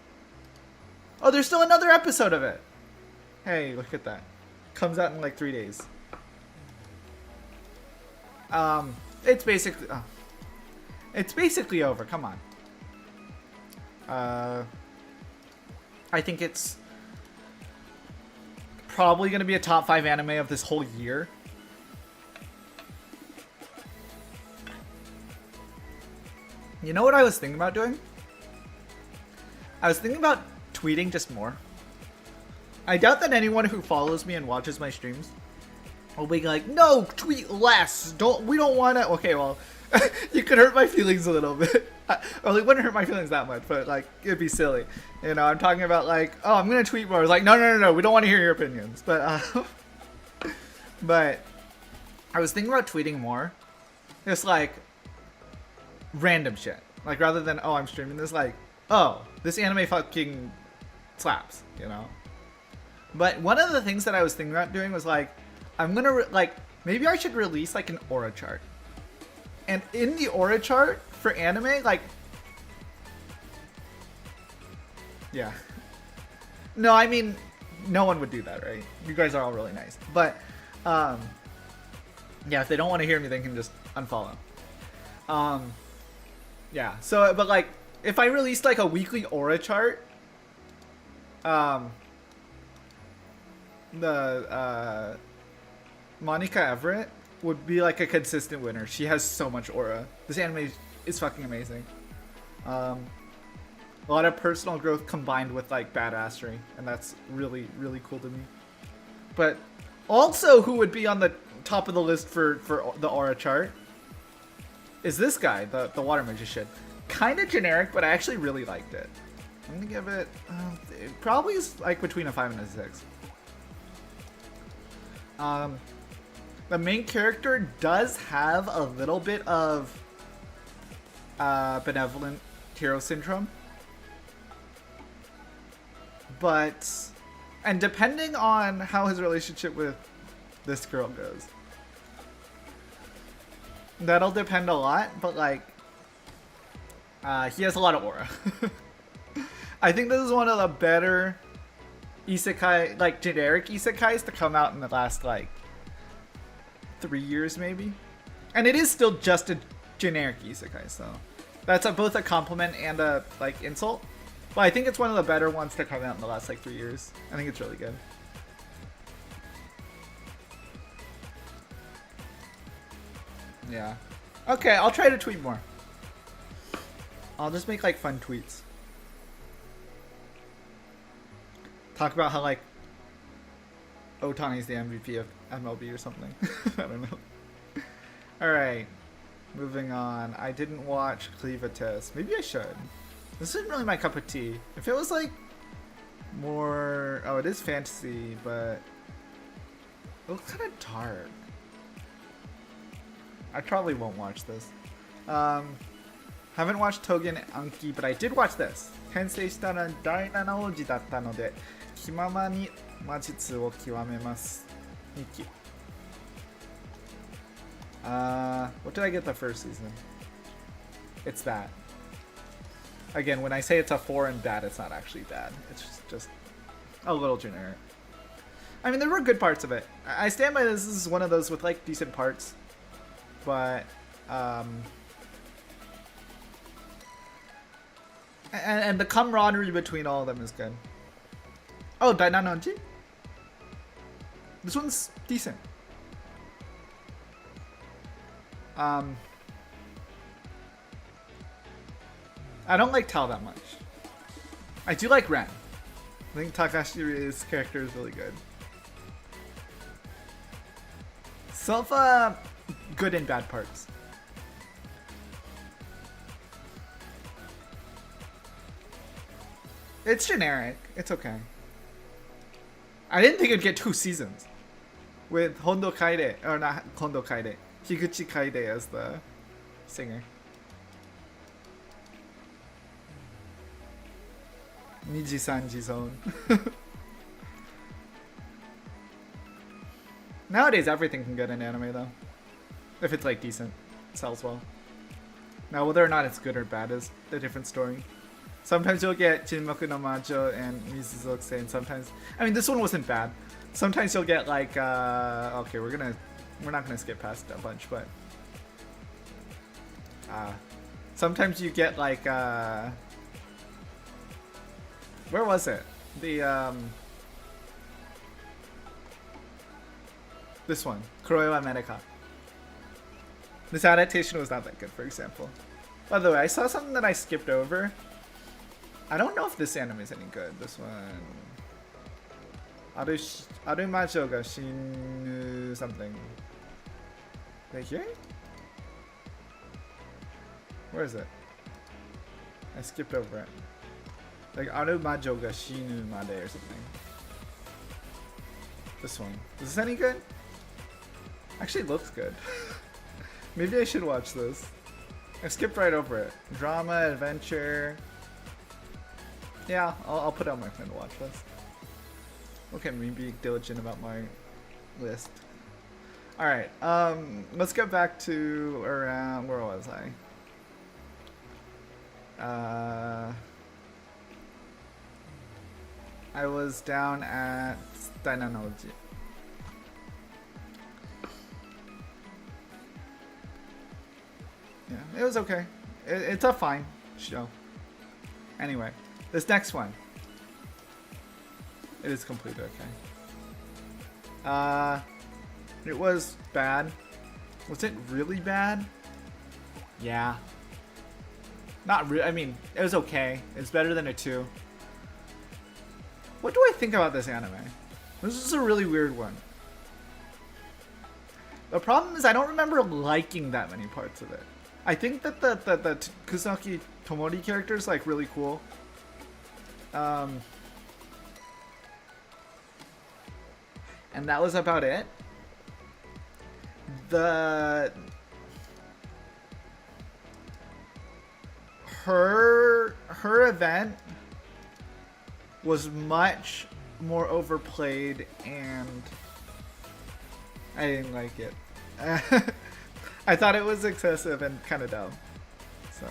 Oh, there's still another episode of it! Hey, look at that. Comes out in like 3 days. It's basically over. Come on. I think it's probably gonna be a top 5 anime of this whole year. You know what I was thinking about doing? I was thinking about tweeting just more. I doubt that anyone who follows me and watches my streams will be like, no, tweet less. We don't want to. Okay, well, you could hurt my feelings a little bit. Well, it wouldn't hurt my feelings that much, but like, it'd be silly. You know, I'm talking about like, oh, I'm going to tweet more. It's like, no, we don't want to hear your opinions. But, but I was thinking about tweeting more. Just like random shit. Like rather than, oh, I'm streaming this, like, oh, this anime fucking slaps, you know? But one of the things that I was thinking about doing was like, I'm gonna like, maybe I should release like an aura chart. And in the aura chart for anime, like, yeah. No, I mean, no one would do that, right? You guys are all really nice. But, yeah, if they don't want to hear me, they can just unfollow. Yeah, so, but like, if I released like a weekly aura chart, Monica Everett would be like a consistent winner. She has so much aura. This anime is fucking amazing. A lot of personal growth combined with like badassery, and that's really, really cool to me. But also, who would be on the top of the list for the aura chart is this guy, the water magician. Kind of generic, but I actually really liked it. I'm gonna give it, it probably is like between a 5 and a 6. The main character does have a little bit of benevolent hero syndrome. But, and depending on how his relationship with this girl goes, that'll depend a lot, but like, he has a lot of aura. I think this is one of the better isekai, like generic isekais to come out in the last like 3 years maybe. And it is still just a generic isekai, so that's both a compliment and a like insult. But I think it's one of the better ones to come out in the last like 3 years. I think it's really good. Yeah. Okay, I'll try to tweet more. I'll just make like fun tweets. Talk about how like Otani's the MVP of MLB or something. I don't know. Alright. Moving on. I didn't watch Cleavatus. Maybe I should. This isn't really my cup of tea. If it was like more... Oh, it is fantasy, but it looks kind of dark. I probably won't watch this. Haven't watched Togen Anki, but I did watch this. 転生したら第7王子だったので気ままに魔術を極めます。日記。What did I get the first season? It's that. Again, when I say it's a 4 and bad, it's not actually bad. It's just a little generic. I mean, there were good parts of it. I stand by this. This is one of those with like decent parts, but and the camaraderie between all of them is good. Oh, Dainanonji? This one's decent. I don't like Tao that much. I do like Ren. I think Takashi's character is really good. Selfa, good and bad parts. It's generic. It's okay. I didn't think it'd get 2 seasons. With Hondo Kaide, or not Hondo Kaide, Higuchi Kaide as the singer. Niji Sanji zone. Nowadays, everything can get an anime though. If it's like decent, it sells well. Now, whether or not it's good or bad is a different story. Sometimes you'll get Jinmoku no Majo and Mizuzokse, and sometimes... I mean, this one wasn't bad, Sometimes you'll get like, okay, we're not gonna skip past a bunch, but sometimes you get like, where was it? The this one, Kuroe wa Meneka. This adaptation was not that good, for example. By the way, I saw something that I skipped over. I don't know if this anime is any good. This one. Arumajo ga shinu something. Right here? Where is it? I skipped over it. Like Arumajo ga shinu made or something. This one. Is this any good? Actually, it looks good. Maybe I should watch this. I skipped right over it. Drama, adventure. Yeah, I'll put out my friend to watch this. Look at me being diligent about my list. Alright, let's get back to around, where was I? I was down at Dynanoji. Yeah, it was okay. It's a fine show. Anyway, this next one. It is completely okay. It was bad. Was it really bad? Yeah. Not really. I mean, it was okay. It's better than a 2. What do I think about this anime? This is a really weird one. The problem is I don't remember liking that many parts of it. I think that the Kusunoki Tomori character is like really cool. And that was about it. Her event was much more overplayed, and I didn't like it. I thought it was excessive and kind of dumb. So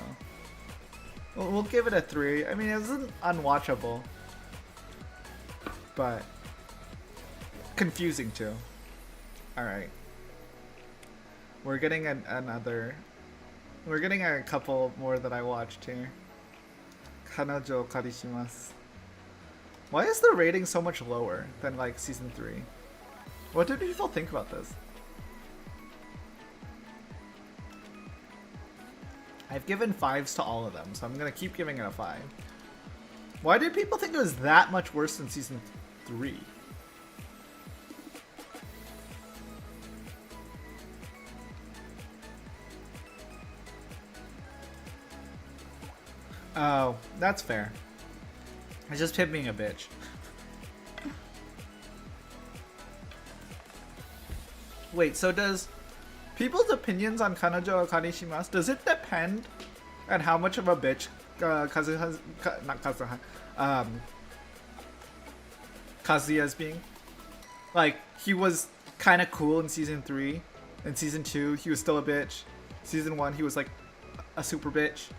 we'll give it a 3. I mean, it wasn't unwatchable, but confusing too. Alright. We're getting we're getting a couple more that I watched here. Kanojo karishimasu. Why is the rating so much lower than like season 3? What did people think about this? I've given 5s to all of them, so I'm gonna keep giving it a 5. Why did people think it was that much worse than season 3? Oh, that's fair. It's just him being a bitch. Wait, so does people's opinions on Kanojo Karishimasu, does it depend on how much of a bitch Kazuya is being? Like, he was kind of cool in season 3. In season 2, he was still a bitch. Season 1, he was like a super bitch.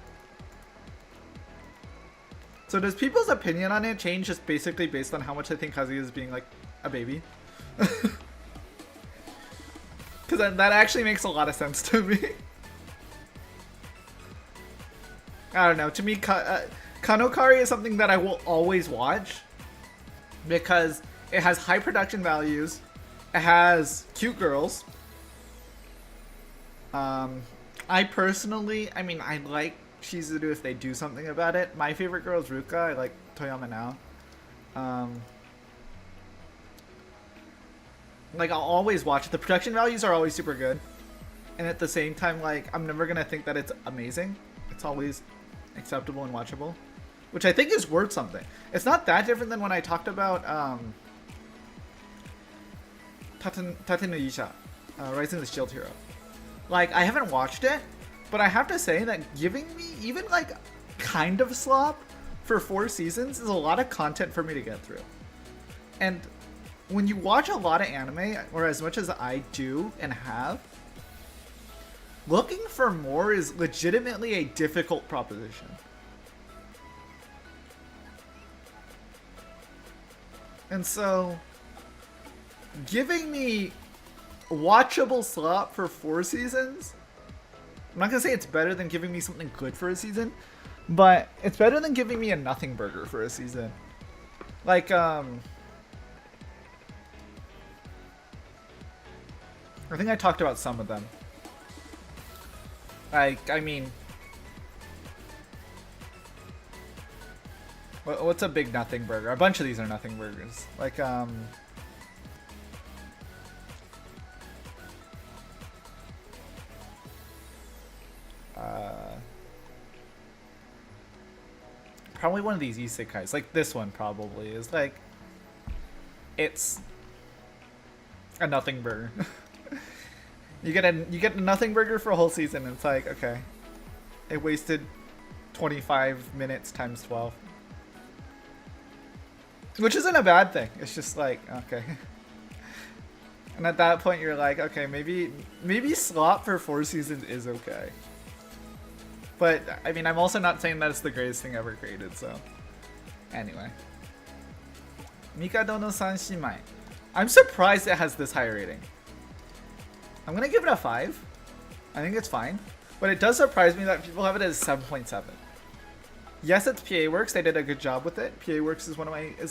So does people's opinion on it change just basically based on how much they think Kazuya is being like a baby? Because that actually makes a lot of sense to me. I don't know. To me, Kanokari is something that I will always watch because it has high production values. It has cute girls. I personally, I mean, I like Shizuru if they do something about it. My favorite girl is Ruka. I like Toyama now. Like, I'll always watch it. The production values are always super good. And at the same time, like, I'm never gonna think that it's amazing. It's always acceptable and watchable. Which I think is worth something. It's not that different than when I talked about Tate no Isha, Rising of the Shield Hero. Like, I haven't watched it, but I have to say that giving me even like kind of slop for 4 seasons is a lot of content for me to get through. And when you watch a lot of anime, or as much as I do and have, looking for more is legitimately a difficult proposition. And so, giving me watchable slop for 4 seasons. I'm not gonna say it's better than giving me something good for a season, but it's better than giving me a nothing burger for a season. Like, I think I talked about some of them. Like, I mean, what's a big nothing burger? A bunch of these are nothing burgers. Like, probably one of these isekais. Like this one probably is like, it's a nothing burger. You get a nothing burger for a whole season, and it's like, okay, it wasted 25 minutes times 12, which isn't a bad thing. It's just like, okay. And at that point, you're like, okay, maybe slop for 4 seasons is okay. But I mean, I'm also not saying that it's the greatest thing ever created. So, anyway, Mikado no San Shimai. I'm surprised it has this high rating. I'm gonna give it a 5. I think it's fine, but it does surprise me that people have it as 7.7. Yes, it's PA Works. They did a good job with it. PA Works is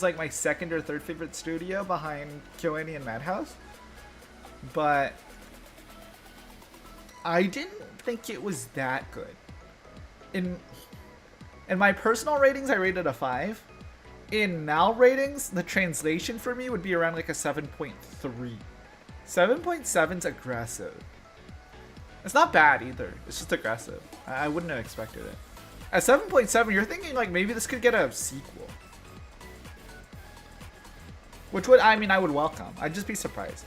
like my second or third favorite studio behind KyoAni and Madhouse. But I didn't think it was that good. In my personal ratings, I rated a 5. In Mal ratings, the translation for me would be around like a 7.3. 7.7's aggressive. It's not bad either. It's just aggressive. I wouldn't have expected it. At 7.7, you're thinking like maybe this could get a sequel. Which would, I mean, I would welcome. I'd just be surprised.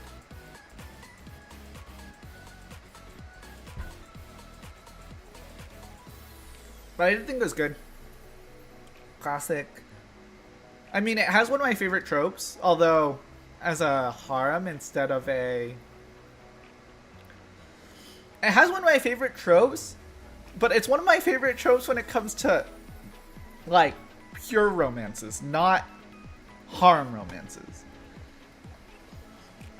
But I didn't think it was good. Classic. I mean, it has one of my favorite tropes, although as a harem instead of a... It has one of my favorite tropes, but it's one of my favorite tropes when it comes to, like, pure romances, not harem romances.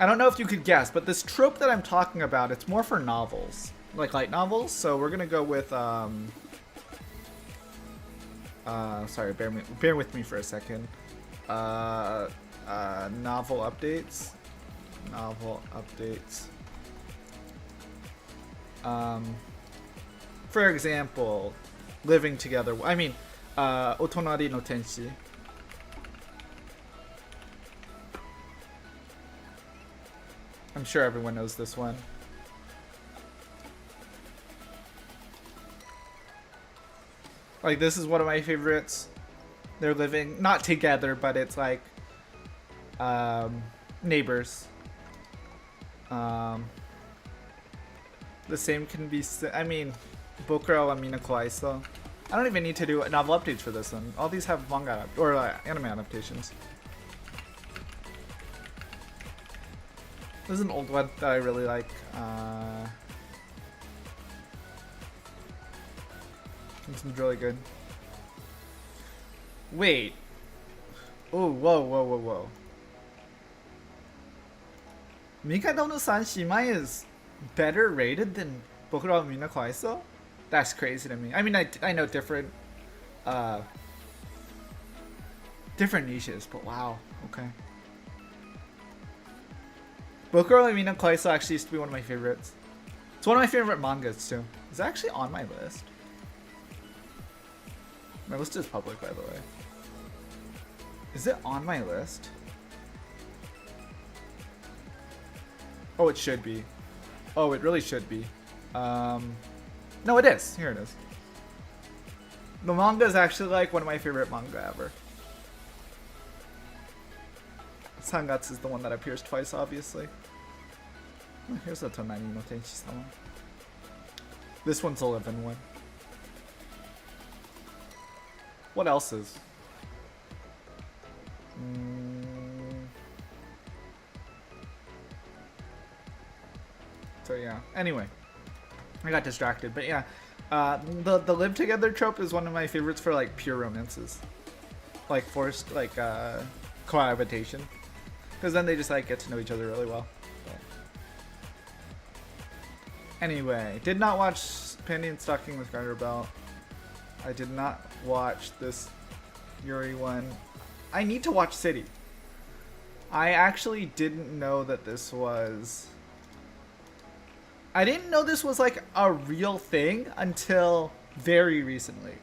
I don't know if you could guess, but this trope that I'm talking about, it's more for novels, like light novels, so we're gonna go with, sorry, bear with me for a second. Novel updates. For example, Living Together. I mean, Otonari no Tenshi. I'm sure everyone knows this one. Like, this is one of my favorites. They're living, not together, but it's like, neighbors. The same can be, I mean, Bokura wa Mina Kawaiso. I don't even need to do novel updates for this one. All these have manga or anime adaptations. This is an old one that I really like. This one's really good. Wait. Oh, whoa. Mikado no San Shimai is better rated than Bokura wa Mina Kawaiso? That's crazy to me. I mean, I know different niches, but wow. Okay. Bokura wa Mina Kawaiso actually used to be one of my favorites. It's one of my favorite mangas too. It's actually on my list. My list is public, by the way. Is it on my list? Oh, it should be. Oh, it really should be. No, it is. Here it is. The manga is actually like one of my favorite manga ever. Sangatsu is the one that appears twice, obviously. Oh, here's the Tonani no Tenshi-sama. This one's a live-in one. What else is? So yeah. Anyway, I got distracted, but yeah, the live together trope is one of my favorites for like pure romances, like forced like cohabitation. because then they just like get to know each other really well. But anyway, did not watch Panty and Stocking with Garter Belt. I did not watch this Yuri one. I need to watch City. I actually didn't know that this was... I didn't know this was like a real thing until very recently.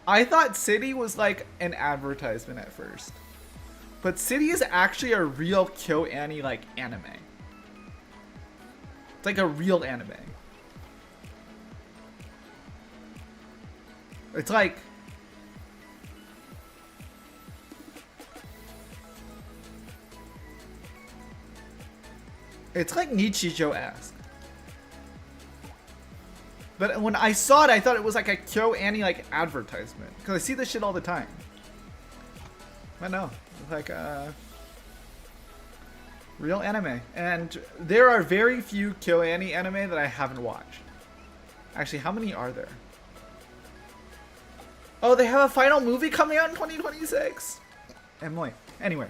I thought City was like an advertisement at first. But City is actually a real KyoAni like anime. It's like a real anime. It's like... It's like Nichijou-esque. But when I saw it, I thought it was like a KyoAni like advertisement. Because I see this shit all the time. But no, it's like real anime. And there are very few KyoAni anime that I haven't watched. Actually, how many are there? Oh, they have a final movie coming out in 2026? Emily. Anyway,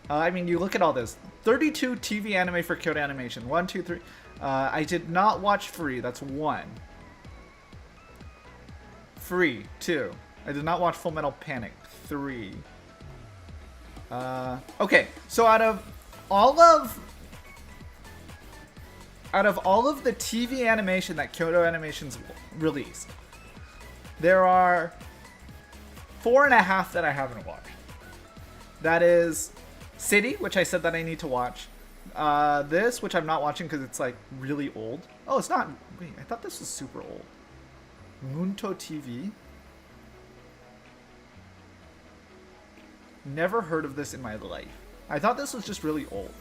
I mean, you look at all this. 32 TV anime for Kyoto Animation. 1, 2, 3. I did not watch Free. That's 1. Free, 2. I did not watch Full Metal Panic. 3. Okay, so out of all of the TV animation that Kyoto Animation's released, there are 4.5 that I haven't watched. That is City, which I said that I need to watch. This, which I'm not watching because it's like really old. Oh, it's not. Wait, I thought this was super old. Munto TV. Never heard of this in my life. I thought this was just really old.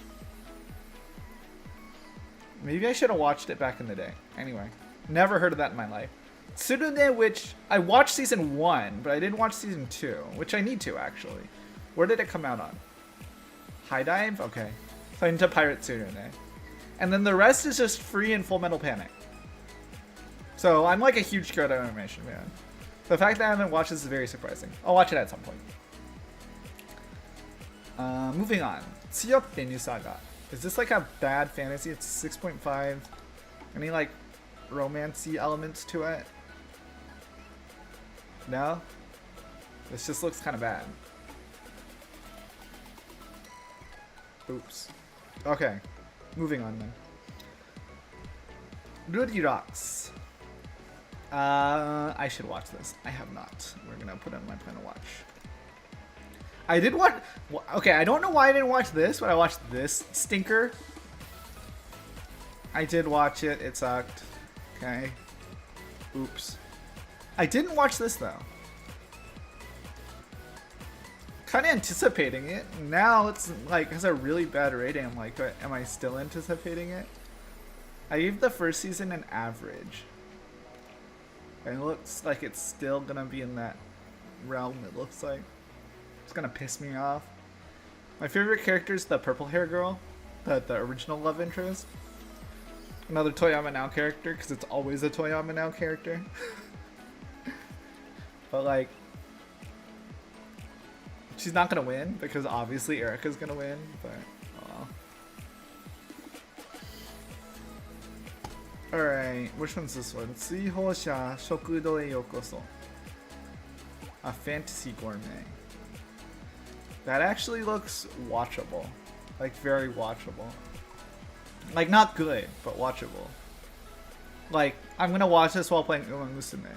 Maybe I should have watched it back in the day. Anyway, never heard of that in my life. Tsurune, which I watched season 1, but I didn't watch season 2, which I need to actually. Where did it come out on? High Dive? Okay. So I need to pirate Tsurune. And then the rest is just Free and Full Metal Panic. So I'm like a huge Kyoto Animation fan. The fact that I haven't watched this is very surprising. I'll watch it at some point. Moving on. Tsuyotte New Saga. Is this like a bad fantasy? It's 6.5. Any like romancy elements to it? No? This just looks kind of bad. Oops. Okay. Moving on then. Rudy Rocks. I should watch this. I have not. We're gonna put it on my plan to watch. I did watch... Okay, I don't know why I didn't watch this, but I watched this stinker. I did watch it. It sucked. Okay. Oops. I didn't watch this, though. Kind of anticipating it. Now it's, like, has a really bad rating. I'm like, am I still anticipating it? I gave the first season an average. And it looks like it's still gonna be in that realm, it looks like. It's gonna piss me off. My favorite character is the purple hair girl, the original love interest. Another Toyama Now character, because it's always a Toyama Now character. But like, she's not gonna win because obviously Erika's gonna win. But all right, which one's this one? Suihosha Shokudo e Yokoso. A fantasy gourmet. That actually looks watchable. Like, very watchable. Like, not good, but watchable. Like, I'm gonna watch this while playing Uma Musume.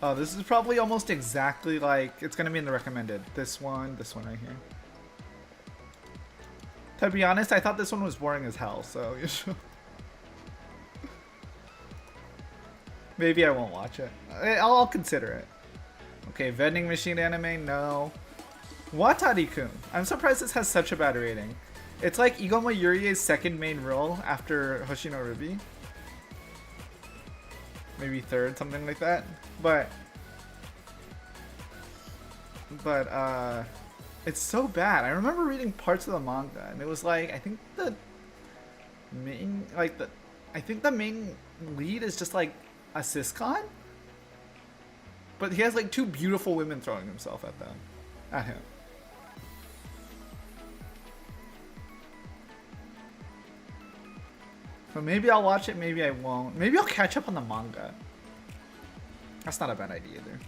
Oh, this is probably almost exactly like... It's gonna be in the recommended. This one right here. To be honest, I thought this one was boring as hell, so... Maybe I won't watch it. I'll consider it. Okay, vending machine anime, no. Watari-kun. I'm surprised this has such a bad rating. It's like Igoma Yurie's second main role after Hoshino Ruby. Maybe third, something like that. But it's so bad. I remember reading parts of the manga, and it was like, I think the main lead is just like a siscon? But he has like two beautiful women throwing himself at him. So maybe I'll watch it, maybe I won't. Maybe I'll catch up on the manga. That's not a bad idea either.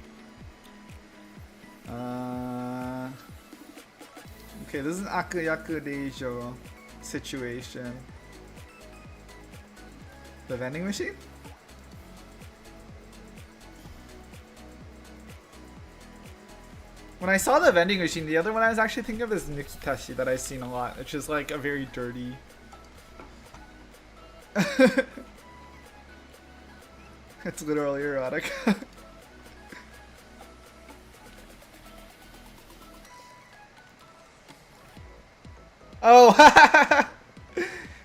Okay, this is an Akuyaku Reijo situation. The vending machine? When I saw the vending machine, the other one I was actually thinking of is Nikitashi that I've seen a lot, which is like a very dirty. It's literally erotic. Oh,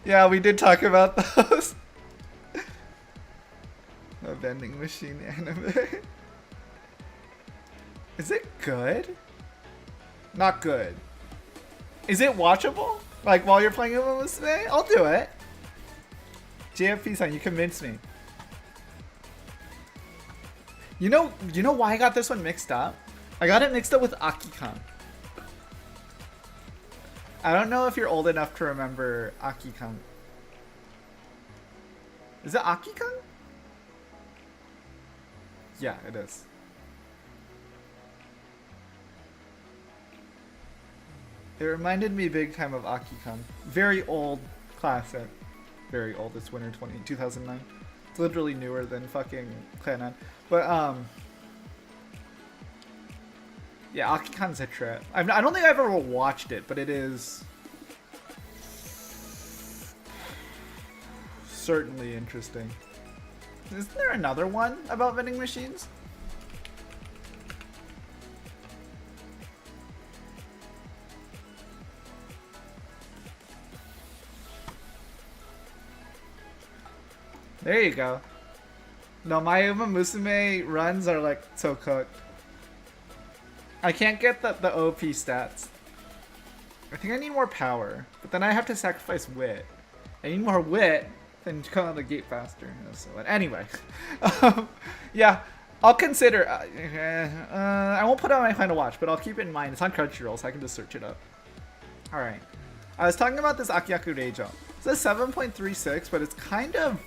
yeah, we did talk about those. The vending machine anime. Is it good? Not good. Is it watchable? Like while you're playing Uma Musume? I'll do it. JFP-san, you convinced me. You know why I got this one mixed up? I got it mixed up with Aki-kan. I don't know if you're old enough to remember Aki-kan. Is it Aki-kan? Yeah, it is. It reminded me big time of Aki-kan. Very old classic. Very old. It's winter 2009. It's literally newer than fucking Clannad. But yeah, Aki-kan's a trip. I don't think I've ever watched it, but it is certainly interesting. Isn't there another one about vending machines? There you go. No, my Uma Musume runs are like so cooked. I can't get the OP stats. I think I need more power, but then I have to sacrifice wit. I need more wit than to come out of the gate faster. So anyway, yeah, I'll consider. I won't put it on my plan to watch, but I'll keep it in mind. It's on Crunchyroll, so I can just search it up. All right. I was talking about this Akiyaku Reijo. It says 7.36, but it's kind of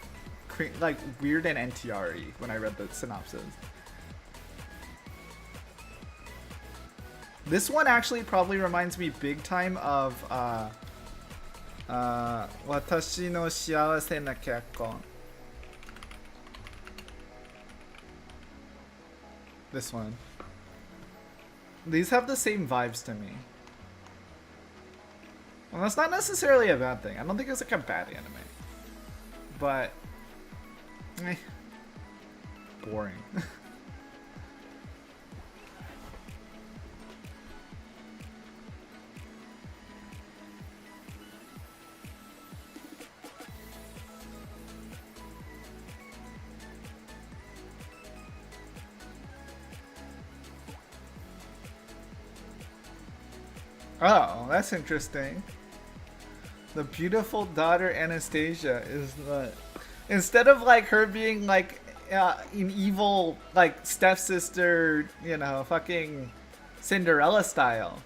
like weird and NTR-y when I read the synopsis. This one actually probably reminds me big time of Watashi no Shiawase na Kyakkon. This one. These have the same vibes to me. Well, that's not necessarily a bad thing. I don't think it's like a bad anime. But boring. Oh, that's interesting. The beautiful daughter Anastasia is the... Instead of like her being like an evil like stepsister, you know, fucking Cinderella style.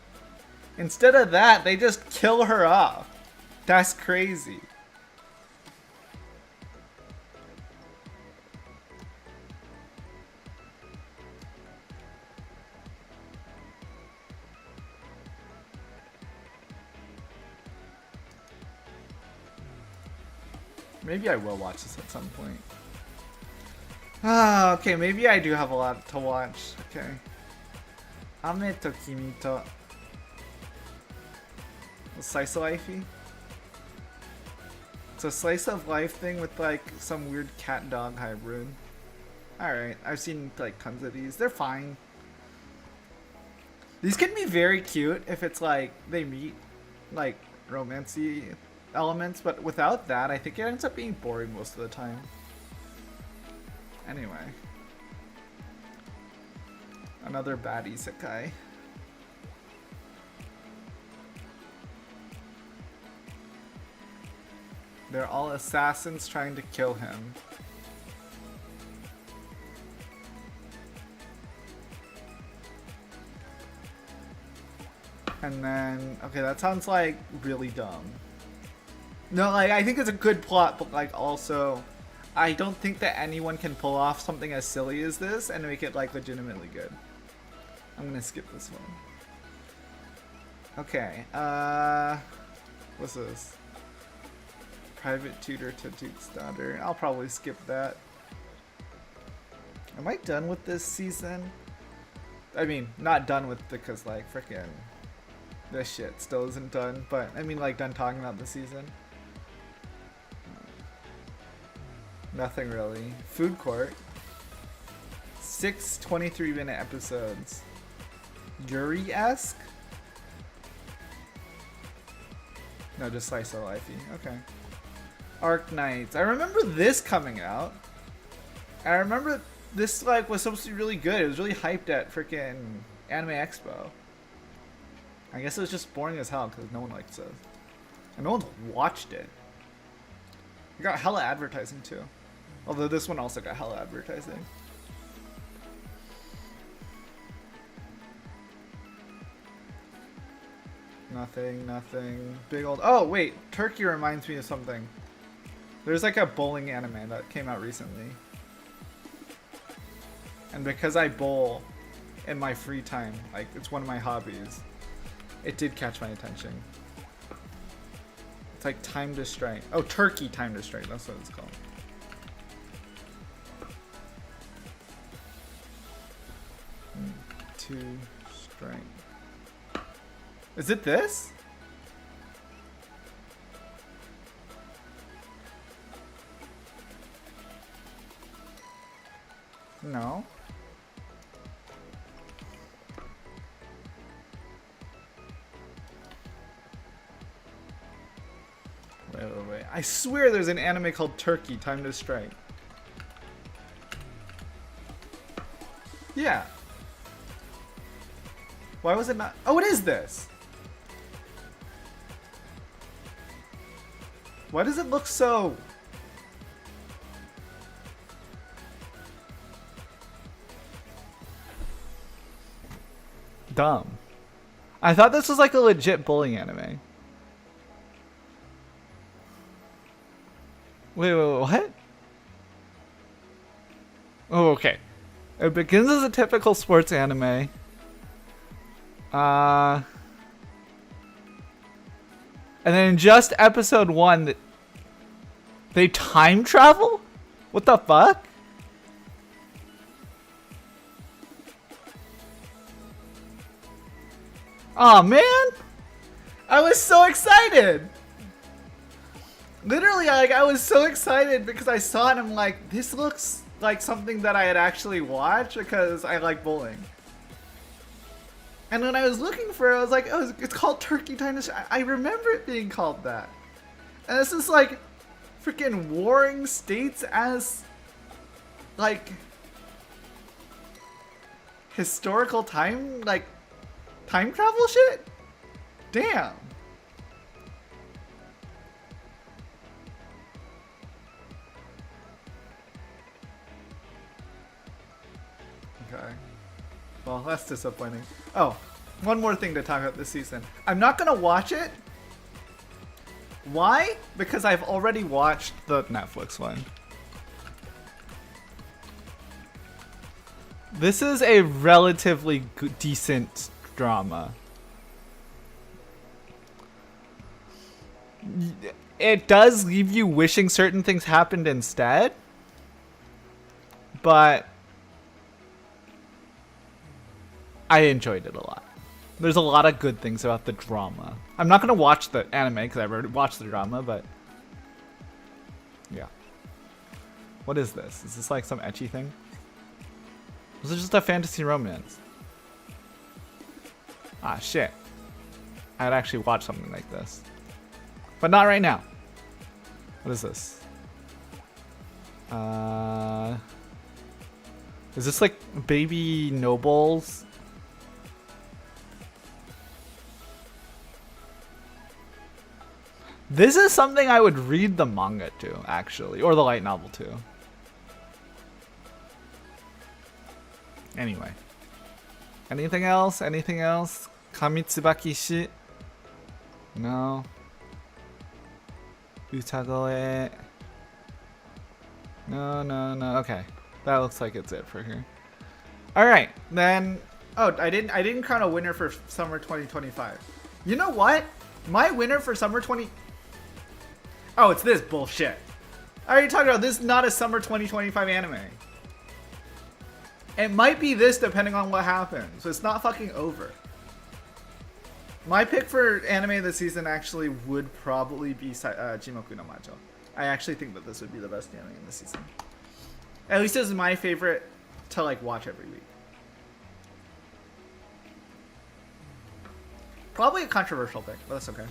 Instead of that, they just kill her off. That's crazy. Maybe I will watch this at some point. Ah, okay, maybe I do have a lot to watch. Okay. Ame to Kimi to... Slice of lifey? It's a slice of life thing with like some weird cat dog hybrid. Alright, I've seen like tons of these. They're fine. These can be very cute if it's like they meet like romancy elements, but without that, I think it ends up being boring most of the time. Anyway. Another bad isekai. They're all assassins trying to kill him. And then, okay, that sounds like really dumb. No, like, I think it's a good plot, but like also, I don't think that anyone can pull off something as silly as this and make it like legitimately good. I'm gonna skip this one. Okay, what's this? Private tutor to Duke's daughter. I'll probably skip that. Am I done with this season? I mean, not done with because like frickin' this shit still isn't done, but I mean like done talking about the season. Nothing really. Food Court. 6 23-minute episodes. Yuri-esque? No, just slice of lifey. Okay. Arc Knights. I remember this coming out. I remember this like was supposed to be really good. It was really hyped at freaking Anime Expo. I guess it was just boring as hell because no one liked it. And no one's watched it. It got hella advertising too. Although this one also got hella advertising. Nothing. Big old... Oh, wait. Turkey reminds me of something. There's like a bowling anime that came out recently. And because I bowl in my free time, like it's one of my hobbies, it did catch my attention. It's like Time to Strike. Oh, Turkey Time to Strike. That's what it's called. To strike. Is it this? No. Wait. I swear there's an anime called Turkey Time to Strike. Yeah. Why was it not? Oh, it is this. Why does it look so... dumb? I thought this was like a legit bowling anime. Wait, what? Oh, okay. It begins as a typical sports anime. And then in just episode 1, they time travel? What the fuck? Aw, man! I was so excited! Literally, I was so excited because I saw it and I'm like, this looks like something that I had actually watched because I like bowling. And when I was looking for it, I was like, oh, it's called Turkey Time to Strike. I remember it being called that. And this is like freaking warring states as like historical time, like time travel shit? Damn. Okay. Well, that's disappointing. Oh, one more thing to talk about this season. I'm not gonna watch it. Why? Because I've already watched the Netflix one. This is a relatively decent drama. It does leave you wishing certain things happened instead, but I enjoyed it a lot. There's a lot of good things about the drama. I'm not going to watch the anime because I've already watched the drama, but yeah. What is this? Is this like some ecchi thing? This is just a fantasy romance. Ah, shit. I'd actually watch something like this. But not right now. What is this? Is this like baby nobles? This is something I would read the manga to, actually. Or the light novel to. Anyway. Anything else? Anything else? Kamitsubakishi. No. Utagoe. No. Okay. That looks like it's it for here. Alright, then... Oh, I didn't crown a winner for summer 2025. You know what? My winner for summer 20... Oh, it's this bullshit. I already talked about this is not a summer 2025 anime. It might be this depending on what happens. So it's not fucking over. My pick for anime this season actually would probably be Jimoku no Majo. I actually think that this would be the best anime in this season. At least this is my favorite to like watch every week. Probably a controversial pick, but that's okay.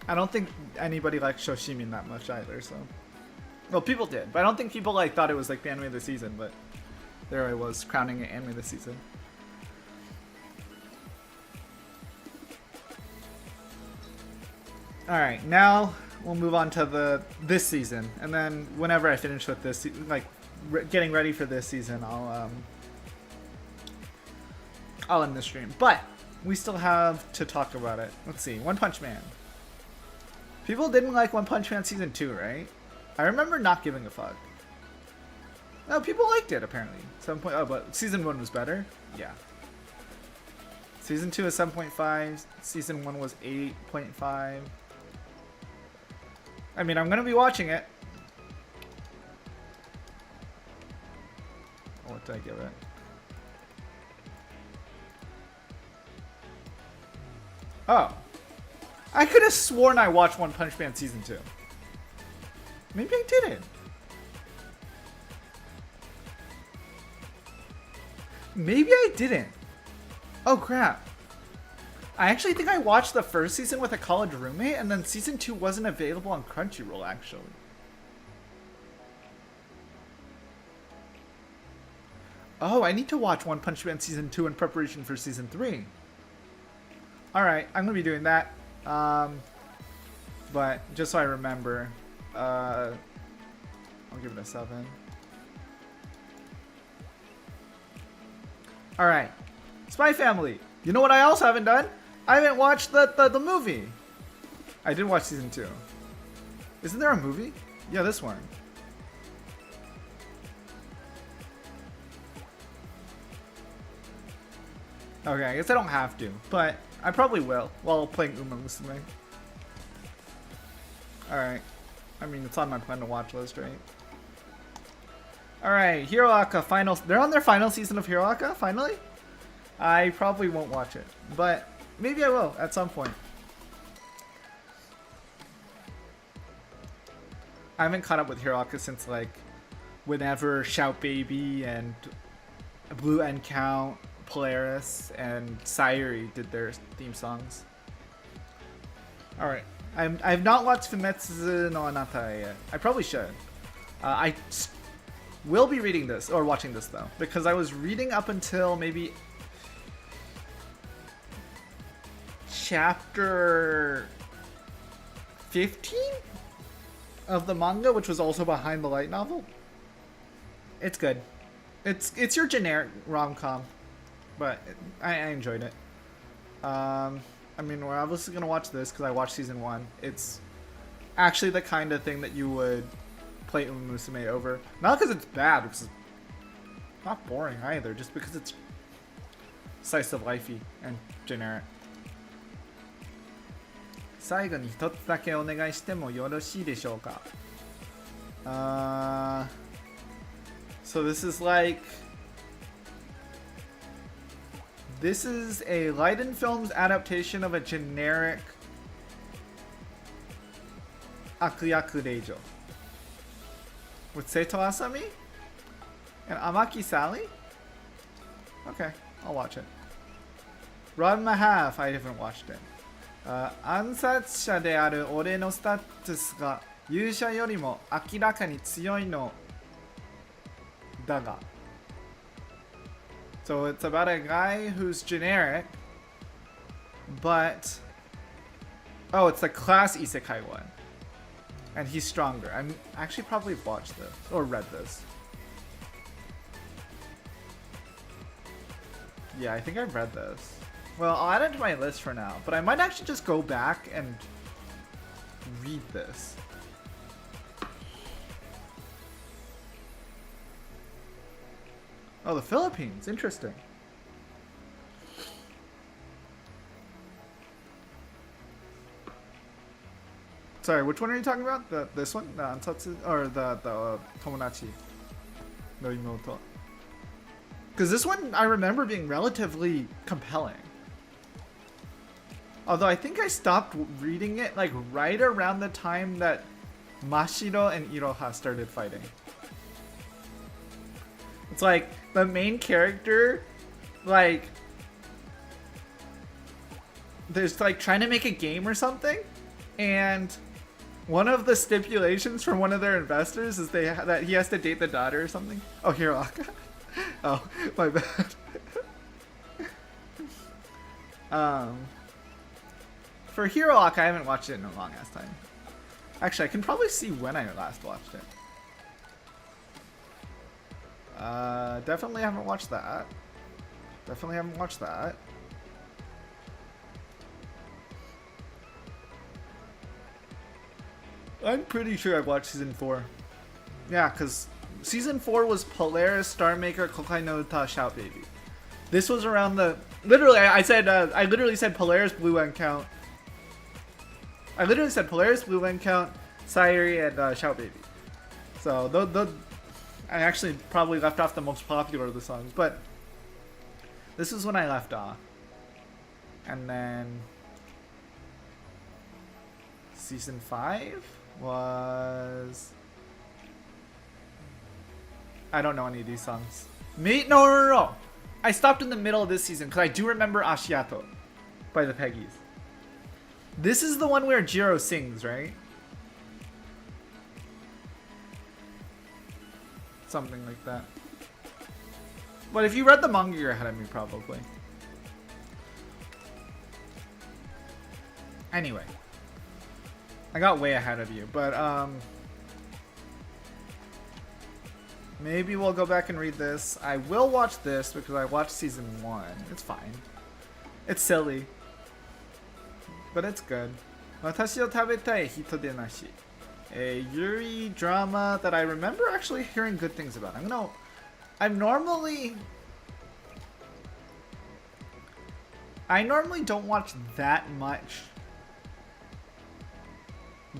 I don't think anybody liked Shoshimin that much either, so... Well, people did, but I don't think people like thought it was like the anime of the season, but there I was crowning it anime of the season. Alright, now we'll move on to this season, and then whenever I finish with this, like getting ready for this season, I'll end the stream. But we still have to talk about it. Let's see, One Punch Man. People didn't like One Punch Man Season 2, right? I remember not giving a fuck. No, people liked it, apparently. 7. Oh, but Season 1 was better? Yeah. Season 2 is 7.5. Season 1 was 8.5. I mean, I'm going to be watching it. What did I give it? Oh. I could have sworn I watched One Punch Man Season 2. Maybe I didn't. Maybe I didn't. Oh crap. I actually think I watched the first season with a college roommate, and then Season 2 wasn't available on Crunchyroll, actually. Oh, I need to watch One Punch Man Season 2 in preparation for Season 3. Alright, I'm going to be doing that. But just so I remember, I'll give it a 7. Alright, Spy Family. You know what I also haven't done? I haven't watched the movie. I did watch Season 2. Isn't there a movie? Yeah, this one. Okay, I guess I don't have to, but I probably will while playing Uma Musume. Alright. I mean, it's on my plan to watch list, right? Alright, Hero Aka final. They're on their final season of Hero Aka, finally? I probably won't watch it, but maybe I will at some point. I haven't caught up with Hero Aka since like whenever Shout Baby and Blue End Count, Polaris, and Sayuri did their theme songs. Alright. I've not watched Fumetsu no Anata yet. I probably should. I will be reading this, or watching this though, because I was reading up until maybe chapter 15 of the manga, which was also behind the light novel. It's good. It's your generic rom-com, but I enjoyed it. I mean, we're obviously going to watch this because I watched Season 1. It's actually the kind of thing that you would play Uma Musume over. Not because it's bad, because it's not boring either, just because it's slice of lifey and generic. 最後に一つだけお願いしてもよろしいでしょうか? So this is like... This is a Leiden Films adaptation of a generic Akuyaku Reijo with Seto Asami and Amaki Sally. Okay, I'll watch it. Ranma Half, I haven't watched it. 暗殺者である俺のスタトゥスが勇者よりも明らかに強いのだが So it's about a guy who's generic, but... Oh, it's the class isekai one. And he's stronger. I'm actually probably watched this, or read this. Yeah, I think I've read this. Well, I'll add it to my list for now, but I might actually just go back and read this. Oh, the Philippines. Interesting. Sorry, which one are you talking about? This one? The Ansatsu? Or the Tomodachi no Imoto? Because this one I remember being relatively compelling. Although I think I stopped reading it like right around the time that Mashiro and Iroha started fighting. It's like the main character, like, there's like trying to make a game or something, and one of the stipulations from one of their investors is that he has to date the daughter or something. Oh, Hiroaka. Oh, my bad. For Hiroaka, I haven't watched it in a long ass time. Actually, I can probably see when I last watched it. Definitely haven't watched that. Definitely haven't watched that. I'm pretty sure I've watched season 4. Yeah, because season 4 was Polaris, Star Maker, Kokai no Uta, Shout Baby. This was around the... Literally, I literally said Polaris, Blue End Count. I literally said Polaris, Blue End Count, Sayuri, and Shout Baby. So, I actually probably left off the most popular of the songs, but this is when I left off. And then season 5 was... I don't know any of these songs. No. I stopped in the middle of this season because I do remember Ashiato by the Peggies. This is the one where Jiro sings, right? Something like that. But if you read the manga, you're ahead of me, probably. Anyway. I got way ahead of you, but, maybe we'll go back and read this. I will watch this because I watched season 1. It's fine. It's silly. But it's good. Watashi o tabetai hito de nashi. A Yuri drama that I remember actually hearing good things about. I normally don't watch that much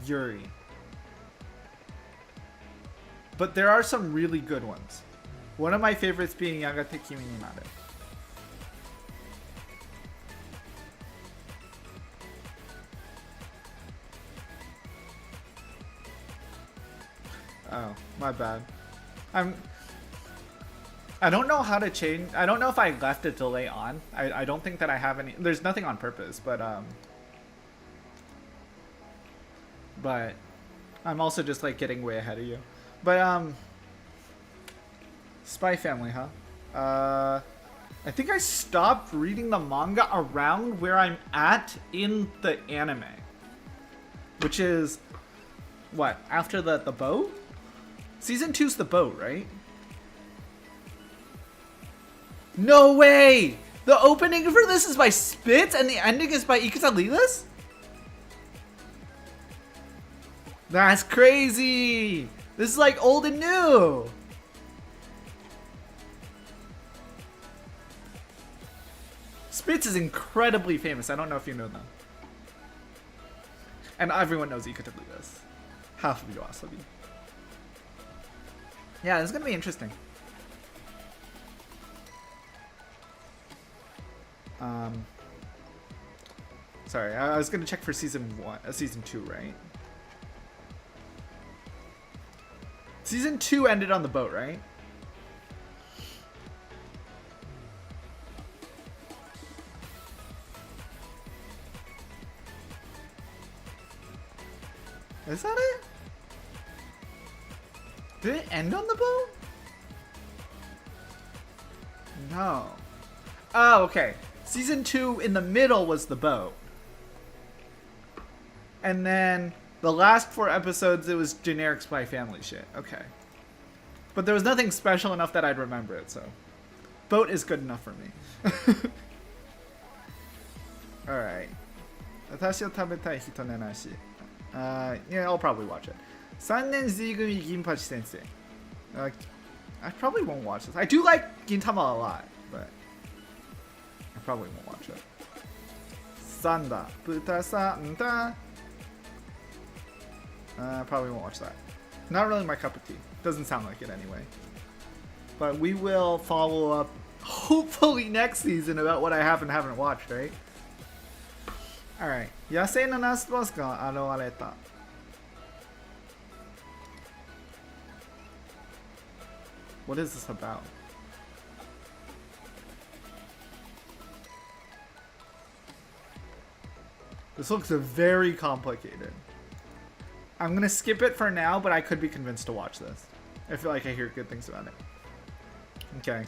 Yuri. But there are some really good ones. One of my favorites being Yagate Kimi ni Nare. Oh, my bad. I don't know how to change. I don't know if I left a delay on. I don't think that I have any. There's nothing on purpose, but I'm also just like getting way ahead of you. But Spy Family, huh? I think I stopped reading the manga around where I'm at in the anime, which is what, after the boat? Season 2's the boat, right? No way! The opening for this is by Spitz and the ending is by Ikuta Lilas? That's crazy! This is like old and new! Spitz is incredibly famous. I don't know if you know them. And everyone knows Ikuta Lilas. Half of you also do. Yeah, this is gonna be interesting. Sorry, I was gonna check for season 2, right? Season 2 ended on the boat, right? Is that it? Did it end on the boat? No. Oh, okay. Season 2 in the middle was the boat. And then the last 4 episodes, it was generic Spy Family shit. Okay. But there was nothing special enough that I'd remember it, so. Boat is good enough for me. Alright. 私を食べたい人ねなし。Yeah, I'll probably watch it. 3年 Z 組銀八先生。I probably won't watch this. I do like Gintama a lot, but I probably won't watch it. Sanda. Buta Sanda. Probably won't watch that. Not really my cup of tea. Doesn't sound like it anyway. But we will follow up hopefully next season about what I have and haven't watched, right? Alright. 野生のラスボスが現れた。What is this about? This looks very complicated. I'm gonna skip it for now, but I could be convinced to watch this. I feel like I hear good things about it. Okay.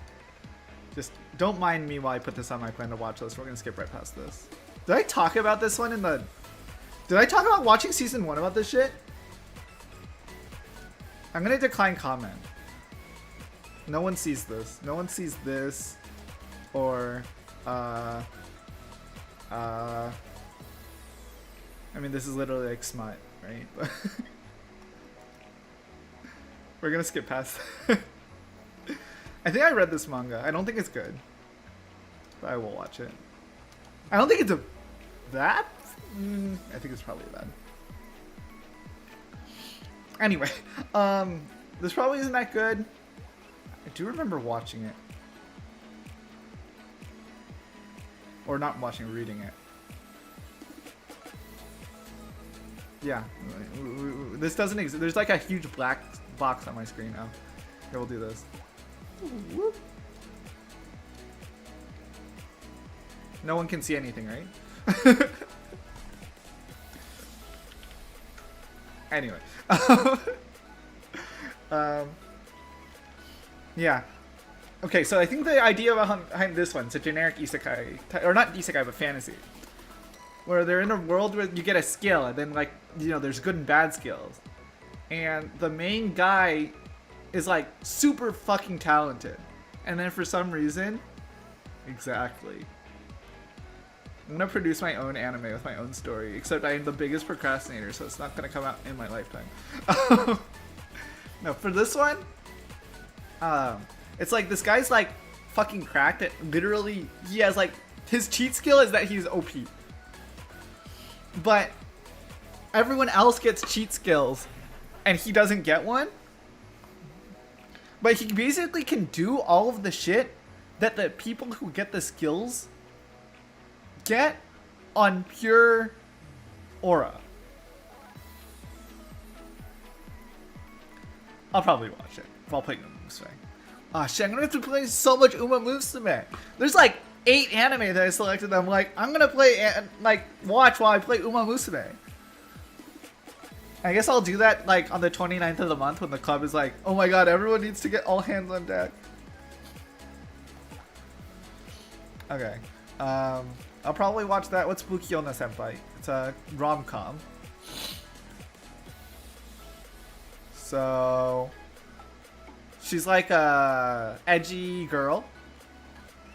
Just don't mind me while I put this on my plan to watch list. We're gonna skip right past this. Did I talk about this one in the... Did I talk about watching season 1 about this shit? I'm gonna decline comment. No one sees this. No one sees this. Or, I mean, this is literally like smut, right? We're gonna skip past that. I think I read this manga. I don't think it's good. But I will watch it. I don't think it's that? I think it's probably bad. Anyway, this probably isn't that good. I do remember watching it. Or not watching, reading it. Yeah. This doesn't exist. There's like a huge black box on my screen now. Okay, we'll do this. No one can see anything, right? Anyway. Yeah. Okay, so I think the idea behind this one, it's a generic isekai, or not isekai, but fantasy, where they're in a world where you get a skill, and then, like, you know, there's good and bad skills. And the main guy is, like, super fucking talented. And then for some reason, exactly. I'm gonna produce my own anime with my own story, except I am the biggest procrastinator, so it's not gonna come out in my lifetime. No, for this one, it's like this guy's like fucking cracked it. Literally, he has like, his cheat skill is that he's OP. But everyone else gets cheat skills and he doesn't get one. But he basically can do all of the shit that the people who get the skills get on pure aura. I'll probably watch it while playing Uma Musume. Ah, shit, I'm gonna have to play so much Uma Musume. There's like 8 anime that I selected that I'm like, I'm gonna play, like, watch while I play Uma Musume. I guess I'll do that like on the 29th of the month when the club is like, oh my god, everyone needs to get all hands on deck. Okay. I'll probably watch that. What's Bukiona Senpai? It's a rom-com. So she's like a edgy girl,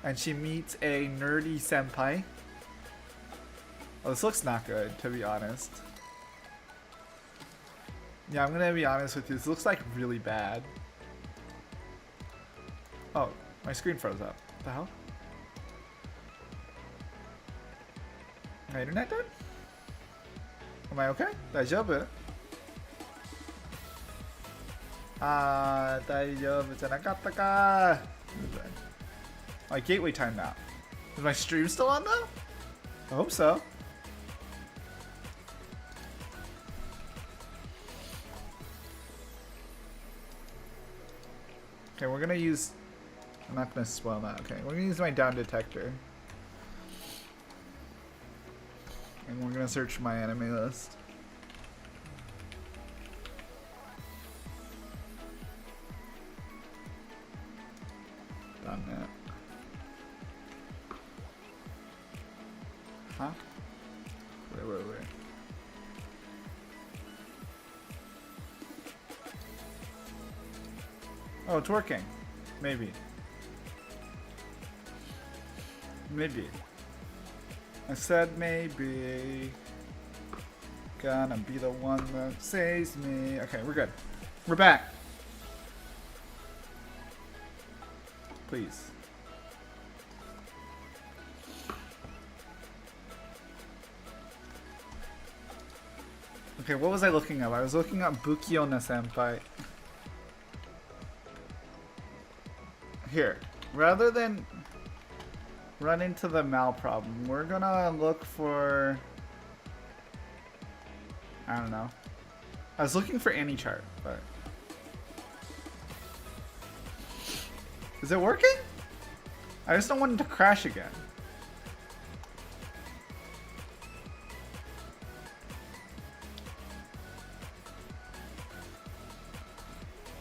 and she meets a nerdy senpai. Oh, this looks not good, to be honest. Yeah, I'm gonna be honest with you. This looks like really bad. Oh, my screen froze up. What the hell? My internet dead? Am I okay? 大丈夫? 大丈夫じゃなかったか. My gateway time now. Is my stream still on though? I hope so. Okay, we're gonna use... I'm not gonna spoil that. Okay, we're gonna use my down detector. And we're gonna search my anime list. Done that. Huh? Wait. Oh, it's working. Maybe. I said maybe. Gonna be the one that saves me. Okay, we're good. We're back. Please. Okay, what was I looking up? I was looking up Bukiona Senpai. Here, rather than run into the Mal problem, we're gonna look for... I don't know. I was looking for any chart, but... Is it working? I just don't want it to crash again.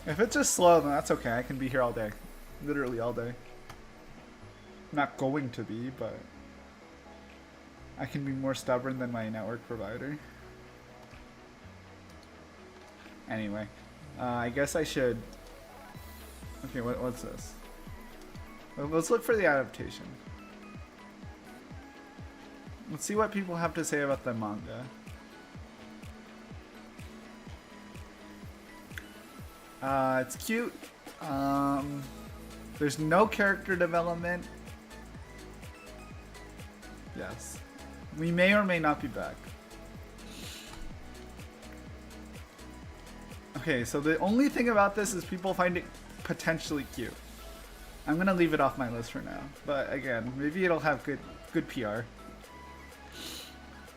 If it's just slow, then that's okay. I can be here all day. Literally all day. I'm not going to be, but I can be more stubborn than my network provider. Anyway, I guess I should... Okay, what's this? Let's look for the adaptation. Let's see what people have to say about the manga. It's cute. There's no character development. Yes. We may or may not be back. Okay, so the only thing about this is people find it potentially cute. I'm gonna leave it off my list for now. But again, maybe it'll have good PR.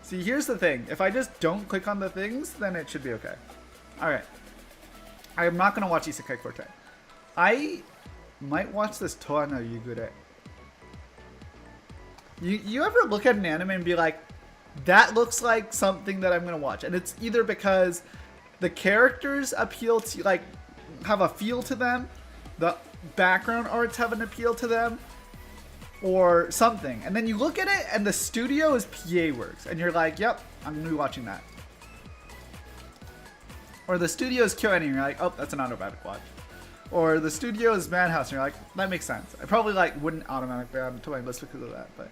See, here's the thing. If I just don't click on the things, then it should be okay. Alright. I am not gonna watch Isekai Quartet. I might watch this Toa no Yugure. You ever look at an anime and be like, that looks like something that I'm gonna watch? And it's either because the characters appeal to, like, have a feel to them, the background arts have an appeal to them, or something. And then you look at it and the studio is PA Works, and you're like, yep, I'm gonna be watching that. Or the studio is KyoAni, and you're like, oh, that's an automatic watch. Or the studio is Madhouse, and you're like, that makes sense. I probably wouldn't automatically add to my list because of that, but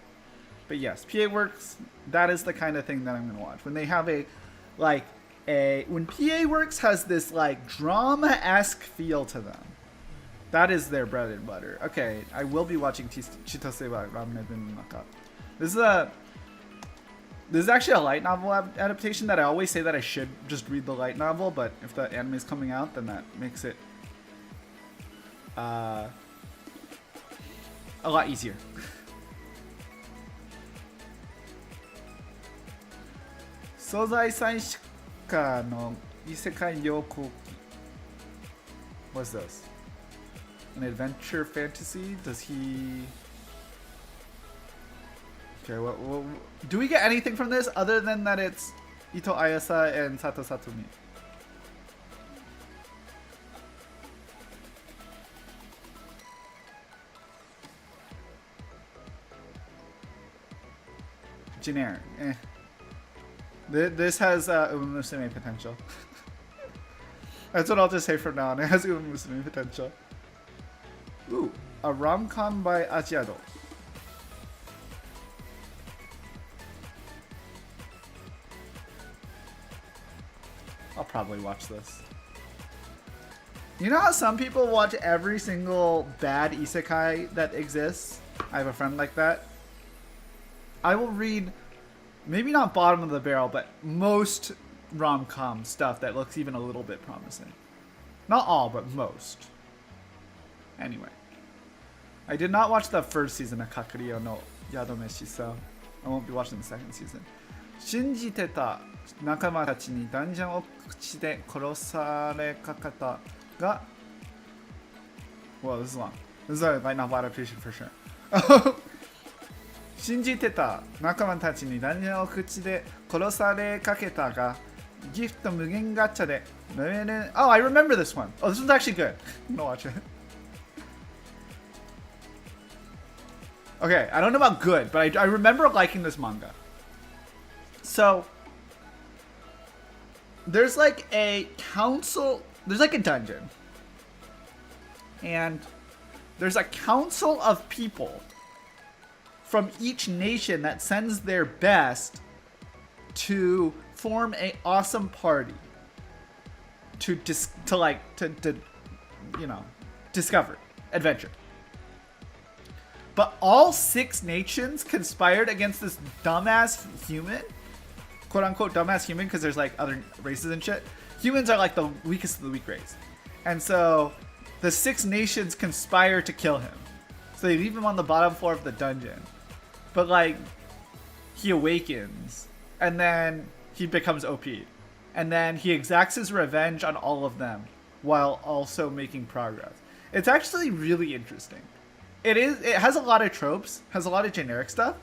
yes, PA Works, that is the kind of thing that I'm gonna watch. When they have when PA Works has this drama-esque feel to them, that is their bread and butter. Okay, I will be watching Chitose wa Ramen no Naka. This is actually a light novel adaptation that I always say that I should just read the light novel, but if the anime is coming out, then that makes it a lot easier. Sozai Saishika no Isekai Yokoki. What's this? An adventure fantasy? Does he... Okay, what do we get anything from this other than that it's Ito Ayasa and Sato Satomi? Generic. Eh. This has Umusume potential. That's what I'll just say from now on. It has Umusume potential. Ooh, a rom-com by Ajiado. I'll probably watch this. You know how some people watch every single bad isekai that exists? I have a friend like that. I will read, maybe not bottom of the barrel, but most rom-com stuff that looks even a little bit promising. Not all, but most. Anyway. I did not watch the first season of Kakuryou no Yadomeshi, so I won't be watching the second season. 信じてた仲間たちにダンジョンを口で殺されかけたが Well, this is long. This is a light novel adaptation for sure. 信じてた仲間たちにダンジョンを口で殺されかけたがギフト無限ガチャで Oh, I remember this one. Oh, this one's actually good. I'm gonna watch it. Okay, I don't know about good, but I remember liking this manga. So, there's like a council, there's like a dungeon. And there's a council of people from each nation that sends their best to form a awesome party to discover adventure. But all 6 nations conspired against this dumbass human, quote unquote dumbass human, because there's like other races and shit. Humans are like the weakest of the weak race, and so the 6 nations conspire to kill him. So they leave him on the bottom floor of the dungeon, but like he awakens and then he becomes OP, and then he exacts his revenge on all of them while also making progress. It's actually really interesting. It has a lot of tropes, has a lot of generic stuff,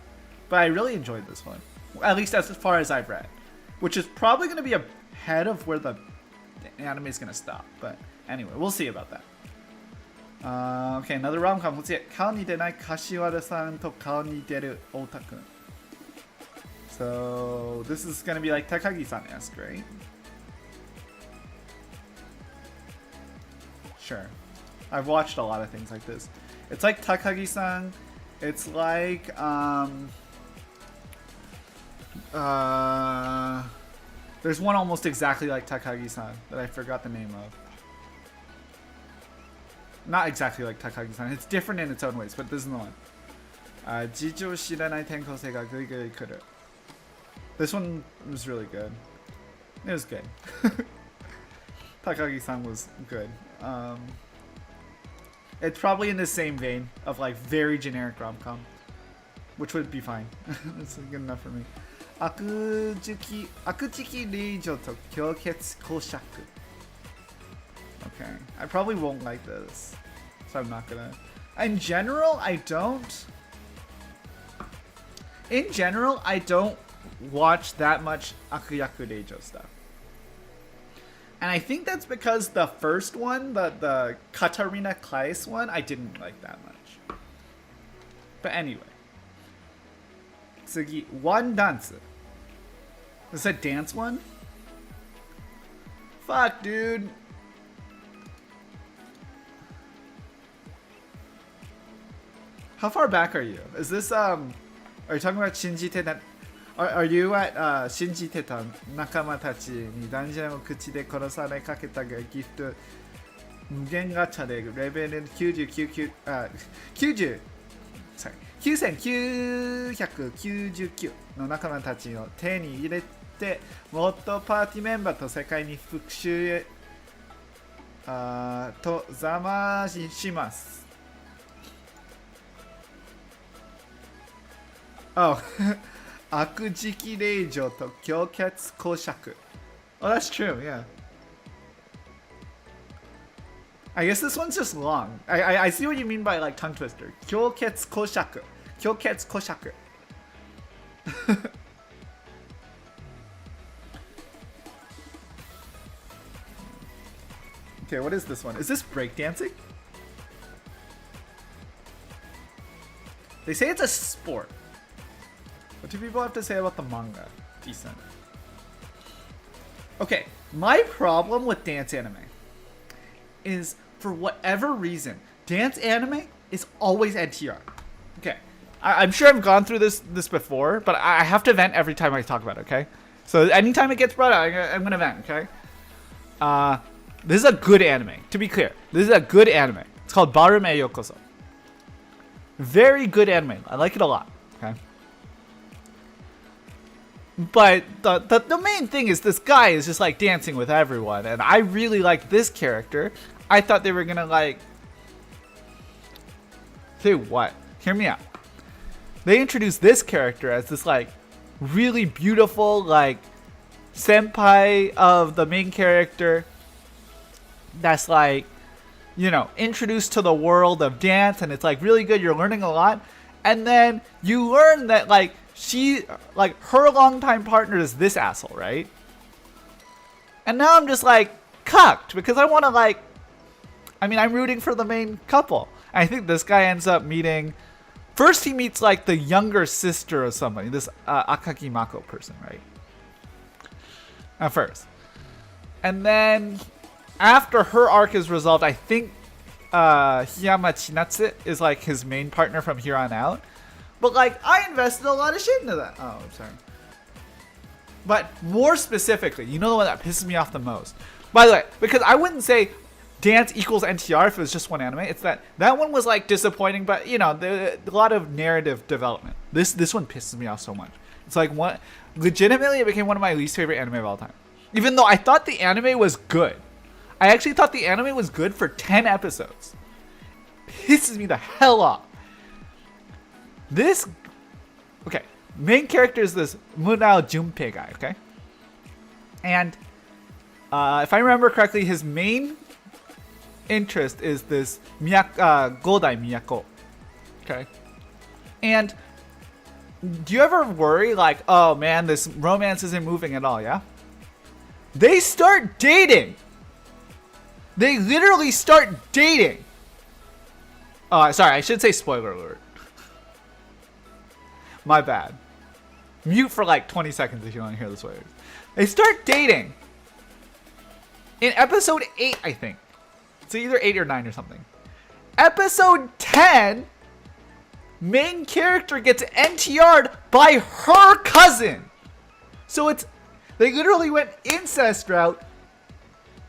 but I really enjoyed this one. At least as far as I've read. Which is probably going to be ahead of where the anime is going to stop. But anyway, we'll see about that. Okay, another rom-com. Let's see it. 顔に出ない柏さんと顔に出る太田くん. So, this is going to be like Takagi-san-esque, right? Sure. I've watched a lot of things like this. It's like Takagi-san. It's like there's one almost exactly like Takagi-san that I forgot the name of. Not exactly like Takagi-san. It's different in its own ways, but this is the one. 事情知らない転校生がぐいぐい来る. This one was really good. It was good. Takagi-san was good. It's probably in the same vein of like very generic rom-com, which would be fine. That's good enough for me. 悪時期令嬢と強血公爵. Okay, I probably won't like this, so I'm not gonna. In general, I don't watch that much Akuyaku Reijo stuff. And I think that's because the first one, the Katarina Kleist one, I didn't like that much. But anyway. Tsugi, one dance. Is that dance one? Fuck, dude. How far back are you? Is this, are you talking about Shinji Tetan? Are you at Shinji Tetan 仲間たちにダンジョンを口で殺されかけたがギフト無限ガチャでレベル9999の仲間たちを手に入れてもっとパーティーメンバーと世界に復讐へとざまします。Oh. 悪時期令嬢と強血公爵. Oh, that's true, yeah. I guess this one's just long. I see what you mean by like tongue twister. 強血公爵. 強血公爵. Okay, what is this one? Is this breakdancing? They say it's a sport. What do people have to say about the manga? Decent. Okay, my problem with dance anime is, for whatever reason, dance anime is always NTR. Okay, I'm sure I've gone through this before, but I have to vent every time I talk about it, okay? So anytime it gets brought up, I'm gonna vent, okay? This is a good anime, to be clear. This is a good anime. It's called Barume Yokoso. Very good anime. I like it a lot, okay? But the main thing is this guy is just like dancing with everyone, and I really liked this character. I thought they were gonna like... Say what? Hear me out. They introduced this character as this like really beautiful like senpai of the main character that's like, you know, introduced to the world of dance, and it's like really good. You're learning a lot, and then you learn that like she, like, her longtime partner is this asshole, right? And now I'm just like cucked because I want to like, I mean, I'm rooting for the main couple. And I think this guy ends up meeting, first he meets like the younger sister of somebody, this Akagi Mako person, right? At first. And then after her arc is resolved, I think Hiyama Chinatsu is like his main partner from here on out. But like, I invested a lot of shit into that. Oh, I'm sorry. But more specifically, you know the one that pisses me off the most? By the way, because I wouldn't say dance equals NTR if it was just one anime. It's that one was like disappointing, but you know, a lot of narrative development. This one pisses me off so much. It's like legitimately it became one of my least favorite anime of all time. Even though I thought the anime was good. I actually thought the anime was good for 10 episodes. Pisses me the hell off. Okay, main character is this Munao Junpei guy, okay? And if I remember correctly, his main interest is this Godai Miyako, okay? And do you ever worry like, oh man, this romance isn't moving at all, yeah? They start dating. They literally start dating. Oh, sorry, I should say spoiler alert. My bad. Mute for like 20 seconds if you want to hear the spoilers. They start dating in episode 8, I think. It's either 8 or 9 or something. Episode 10, main character gets NTR'd by her cousin. So they literally went incest route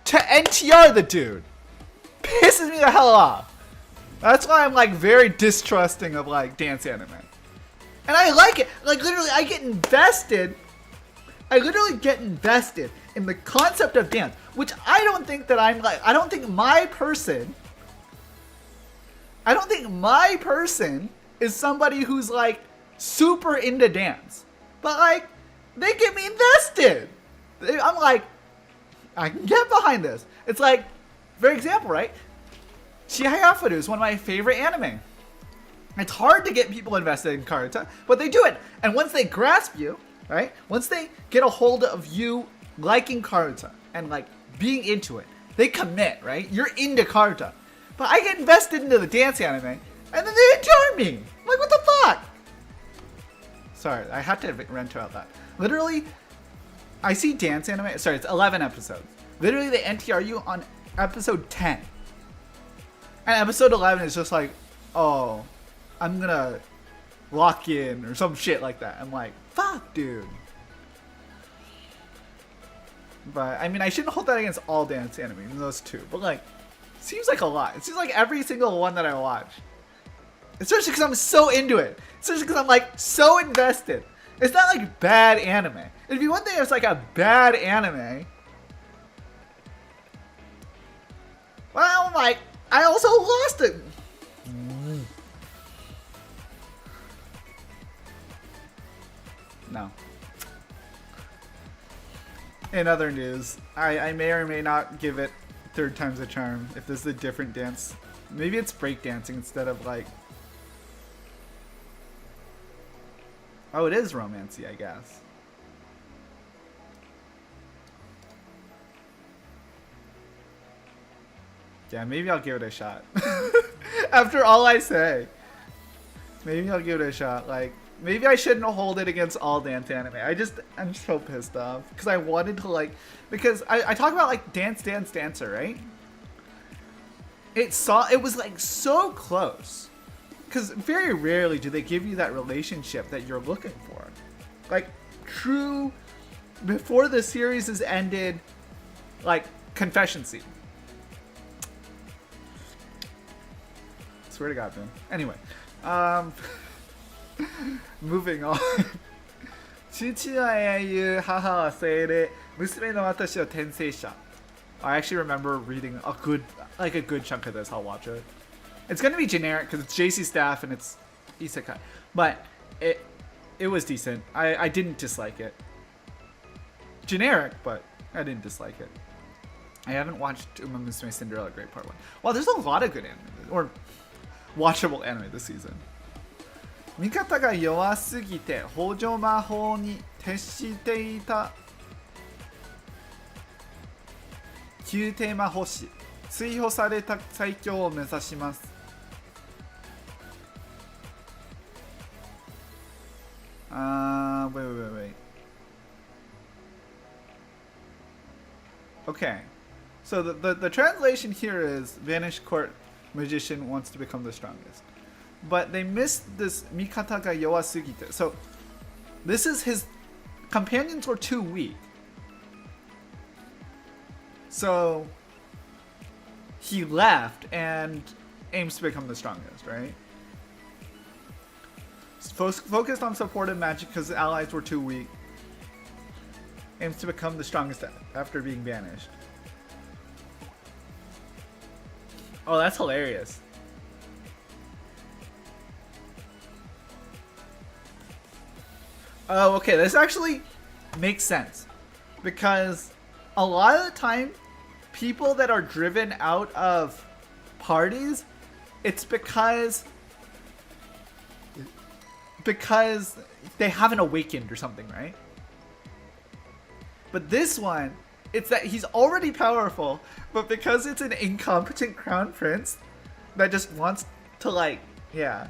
to NTR the dude. Pisses me the hell off. That's why I'm like very distrusting of like dance anime. And I like it. Like literally I get invested. I literally get invested in the concept of dance, which I don't think that I don't think my person is somebody who's like super into dance. But like, they get me invested. I'm like, I can get behind this. It's like, for example, right? Chihayafuru is one of my favorite anime. It's hard to get people invested in Karuta, but they do it. And once they grasp you, right? Once they get a hold of you liking Karuta and like being into it, they commit, right? You're into Karuta. But I get invested into the dance anime, and then they enjoy me. I'm like, what the fuck? Sorry, I had to rant about that. Literally, I see dance anime. Sorry, it's 11 episodes. Literally, they NTR you on episode 10. And episode 11 is just like, oh, I'm gonna lock in or some shit like that. I'm like, fuck, dude. But I mean, I shouldn't hold that against all dance anime, even those two. But like, seems like a lot. It seems like every single one that I watch. Especially because I'm so into it. Especially because I'm like so invested. It's not like bad anime. It'd be one thing if it's like a bad anime. Well, I'm like, I also lost it. No. In other news, I may or may not give it third time's a charm if this is a different dance. Maybe it's breakdancing instead of like... Oh, it is romancy, I guess. Yeah, maybe I'll give it a shot. After all I say. Maybe I'll give it a shot. Like, maybe I shouldn't hold it against all dance anime. I'm so pissed off. Because I wanted to like... Because I talk about like Dance Dance Dancer, right? It was like so close. Because very rarely do they give you that relationship that you're looking for. Like, true... Before the series has ended, like, confession scene. Swear to God, man. Anyway, moving on. 父は英雄、母は精霊、娘の私は転生者. I actually remember reading a good chunk of this. I'll watch it. It's gonna be generic because it's JC Staff and it's isekai, but it was decent. I didn't dislike it. Generic, but I didn't dislike it. I haven't watched Uma Musume Cinderella Great Part 1. Well, there's a lot of good anime, or watchable anime this season. 味方が弱すぎて北条魔法に徹していた宮廷魔法師追放された最強を目指します。Wait. Okay. So the translation here is Vanished Court Magician wants to become the strongest. but they missed this Mikata ga yowasugite. So this is his companions were too weak. So he left and aims to become the strongest, right? Focused on supportive magic because the allies were too weak. Aims to become the strongest after being banished. Oh, that's hilarious. Oh, okay, this actually makes sense. Because a lot of the time, people that are driven out of parties, it's because they haven't awakened or something, right? But this one, it's that he's already powerful, but because it's an incompetent crown prince that just wants to, like, yeah,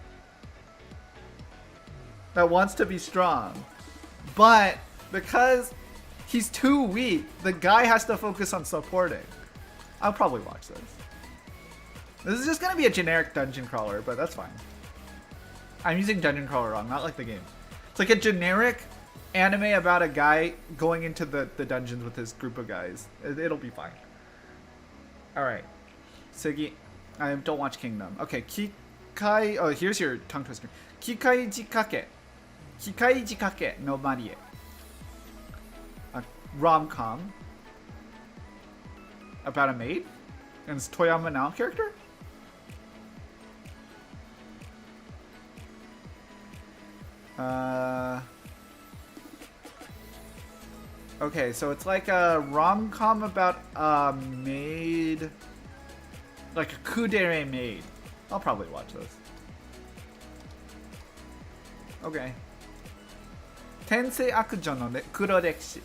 that wants to be strong, but because he's too weak, the guy has to focus on supporting. I'll probably watch this. This is just gonna be a generic dungeon crawler, but that's fine. I'm using dungeon crawler wrong, not like the game. It's like a generic anime about a guy going into the dungeons with his group of guys. It'll be fine. Alright. Sugi. I don't watch Kingdom. Okay, Kikai... Oh, here's your tongue twister. Kikai Jikake. Kikai Jikake no Marie. A rom-com. About a maid? And it's Toyama Now character? Okay, so it's like a rom-com about a maid, like a kudere maid. I'll probably watch this. Okay. Tensei Akujo no Kurorekishi.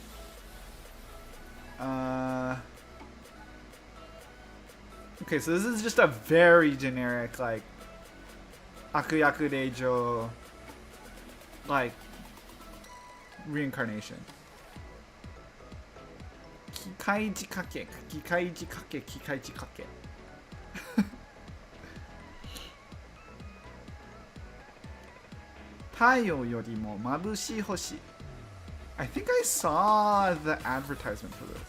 Okay, so this is just a very generic, like, Akuyaku Reijo, like, reincarnation. Kikaiji Kake, Kikaiji Kake, Kikaiji Kake. Tayo yorimo mabushii hoshi. I think I saw the advertisement for this.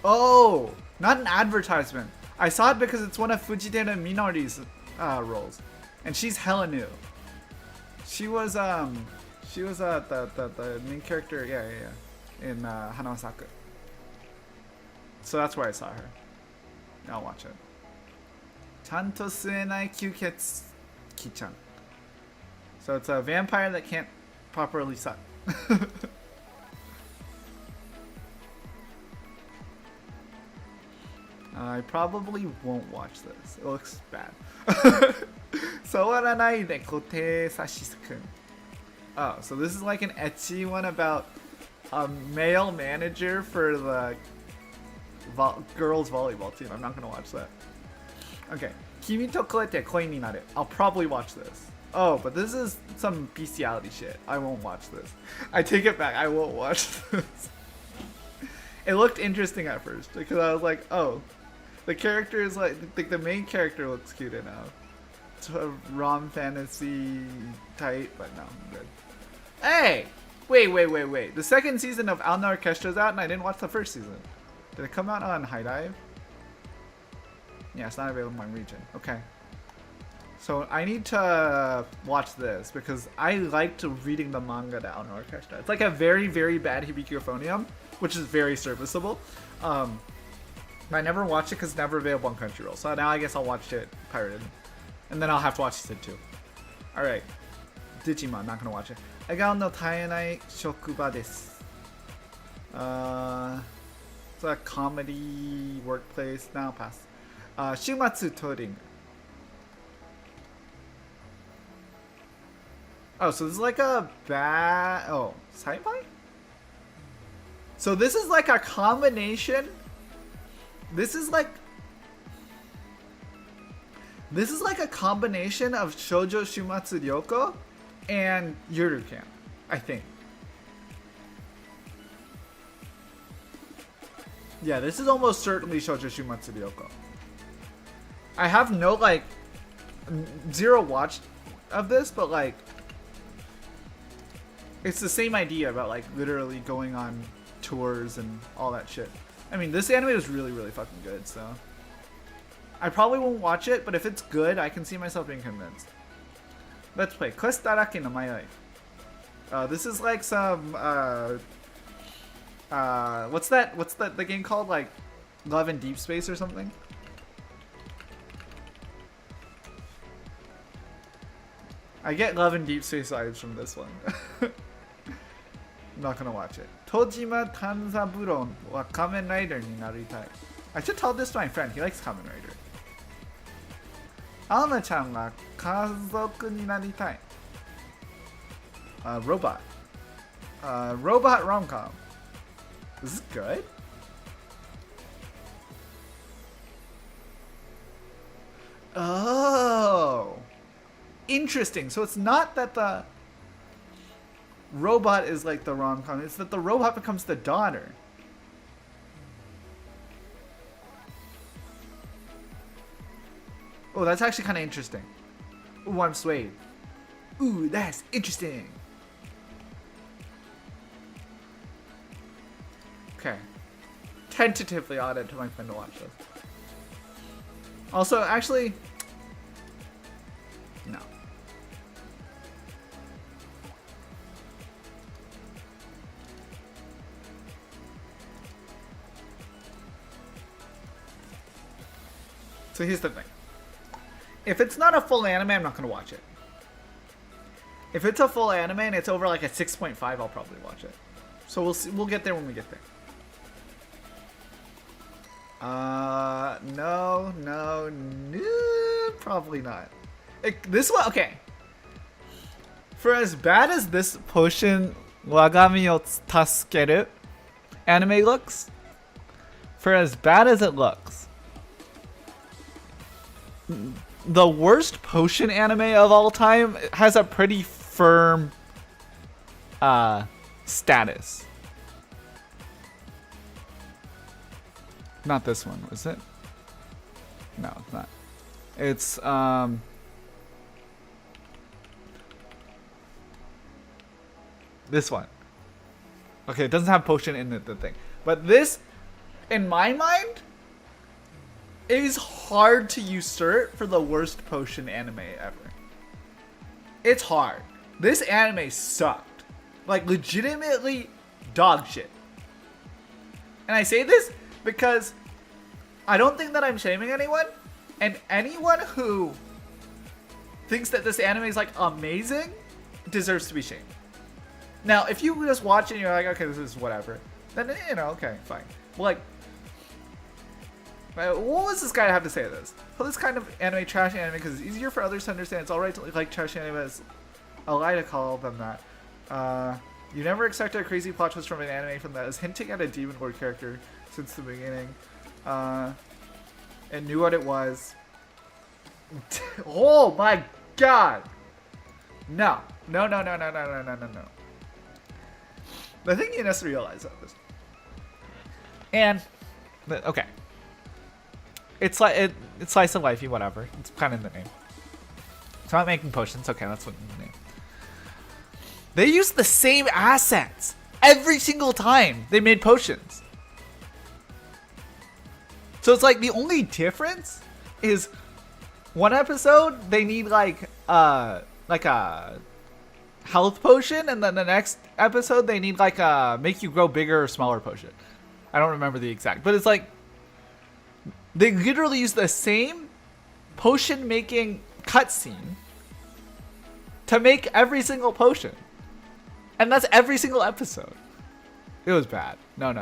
Oh, not an advertisement. I saw it because it's one of Fujitera Minori's roles, and she's hella new. She was the main character, yeah, in Hanawasaku. So that's where I saw her. I'll watch it. Chanto suenai kyuketsu ki-chan. So it's a vampire that can't properly suck. I probably won't watch this. It looks bad. Sawaranai de kote sashisu-kun. Oh, so this is like an ecchi one about a male manager for the girls volleyball team. I'm not gonna watch that. Okay. Kimi to koete koi ni naru. I'll probably watch this. Oh, but this is some bestiality shit. I won't watch this. I take it back. I won't watch this. It looked interesting at first because I was like, oh, the character is like the main character looks cute enough. It's a rom fantasy type, but no, I'm good. Hey! Wait. The second season of Alna Orchestra's out and I didn't watch the first season. Did it come out on High Dive? Yeah, it's not available in my region. Okay. So I need to watch this because I liked reading the manga to Alna Orchestra. It's like a very, very bad Hibikyophonium, which is very serviceable. I never watched it because it's never available on Crunchyroll. So now I guess I'll watch it pirated. And then I'll have to watch season 2. Alright. Digimon, not gonna watch it. Agao no taenai shokuba desu. It's a comedy workplace. Now pass. Shumatsu Touring. Oh, so this is like a bad... Oh, sci-fi? So this is like a combination... This is like a combination of Shoujo Shumatsu Ryoko and Yuru Camp, I think. Yeah, this is almost certainly Shoujo Shumatsu Ryoko. I have no, like, zero watched of this, but like it's the same idea about like literally going on tours and all that shit. I mean, this anime is really, really fucking good, so I probably won't watch it, but if it's good, I can see myself being convinced. Let's play Quest Darake no My Life. This is like some what's the game called? Like Love in Deep Space or something? I get Love in Deep Space vibes from this one. I'm not gonna watch it. Tojima Tanzaburo wa Kamen Rider ni naritai. I should tell this to my friend. He likes Kamen Rider. Alma-chan wa kazoku ni naritai. Robot. Robot rom-com. Is this good? Oh. Interesting. So it's not that the robot is like the rom-com, it's that the robot becomes the daughter. Oh, that's actually kind of interesting. Ooh, I'm swayed. Ooh, that's interesting. Okay. Tentatively odd it to my friend to watch this. Also, actually, no. So here's the thing. If it's not a full anime, I'm not going to watch it. If it's a full anime and it's over like a 6.5, I'll probably watch it. So we'll see. We'll get there when we get there. No, probably not. This one, okay. For as bad as this Potion Wagami o Tasukeru anime looks, for as bad as it looks, the worst potion anime of all time has a pretty firm status. Not this one, is it? No, it's not. It's this one. Okay, it doesn't have potion in the thing. But this, in my mind, is hard to usurp for the worst potion anime ever. It's hard. This anime sucked. Like, legitimately dog shit. And I say this because I don't think that I'm shaming anyone. And anyone who thinks that this anime is, like, amazing deserves to be shamed. Now, if you just watch it and you're like, okay, this is whatever, then, you know, okay, fine. Well, like, what was this guy have to say to this? Well, this kind of anime, trash anime, because it's easier for others to understand. It's alright to like trash anime, as a lie to call them that. You never expected a crazy plot twist from an anime that is hinting at a Demon Lord character since the beginning. And knew what it was. Oh my god! No. The thing you have to realize of this. And, okay. It's like it's slice of lifey, whatever. It's kind of in the name. It's not making potions. Okay, that's what in the name. They use the same assets every single time they made potions. So it's like the only difference is one episode they need like a health potion, and then the next episode they need like a make you grow bigger or smaller potion. I don't remember the exact, but it's like they literally use the same potion making cutscene to make every single potion. And that's every single episode. It was bad. No.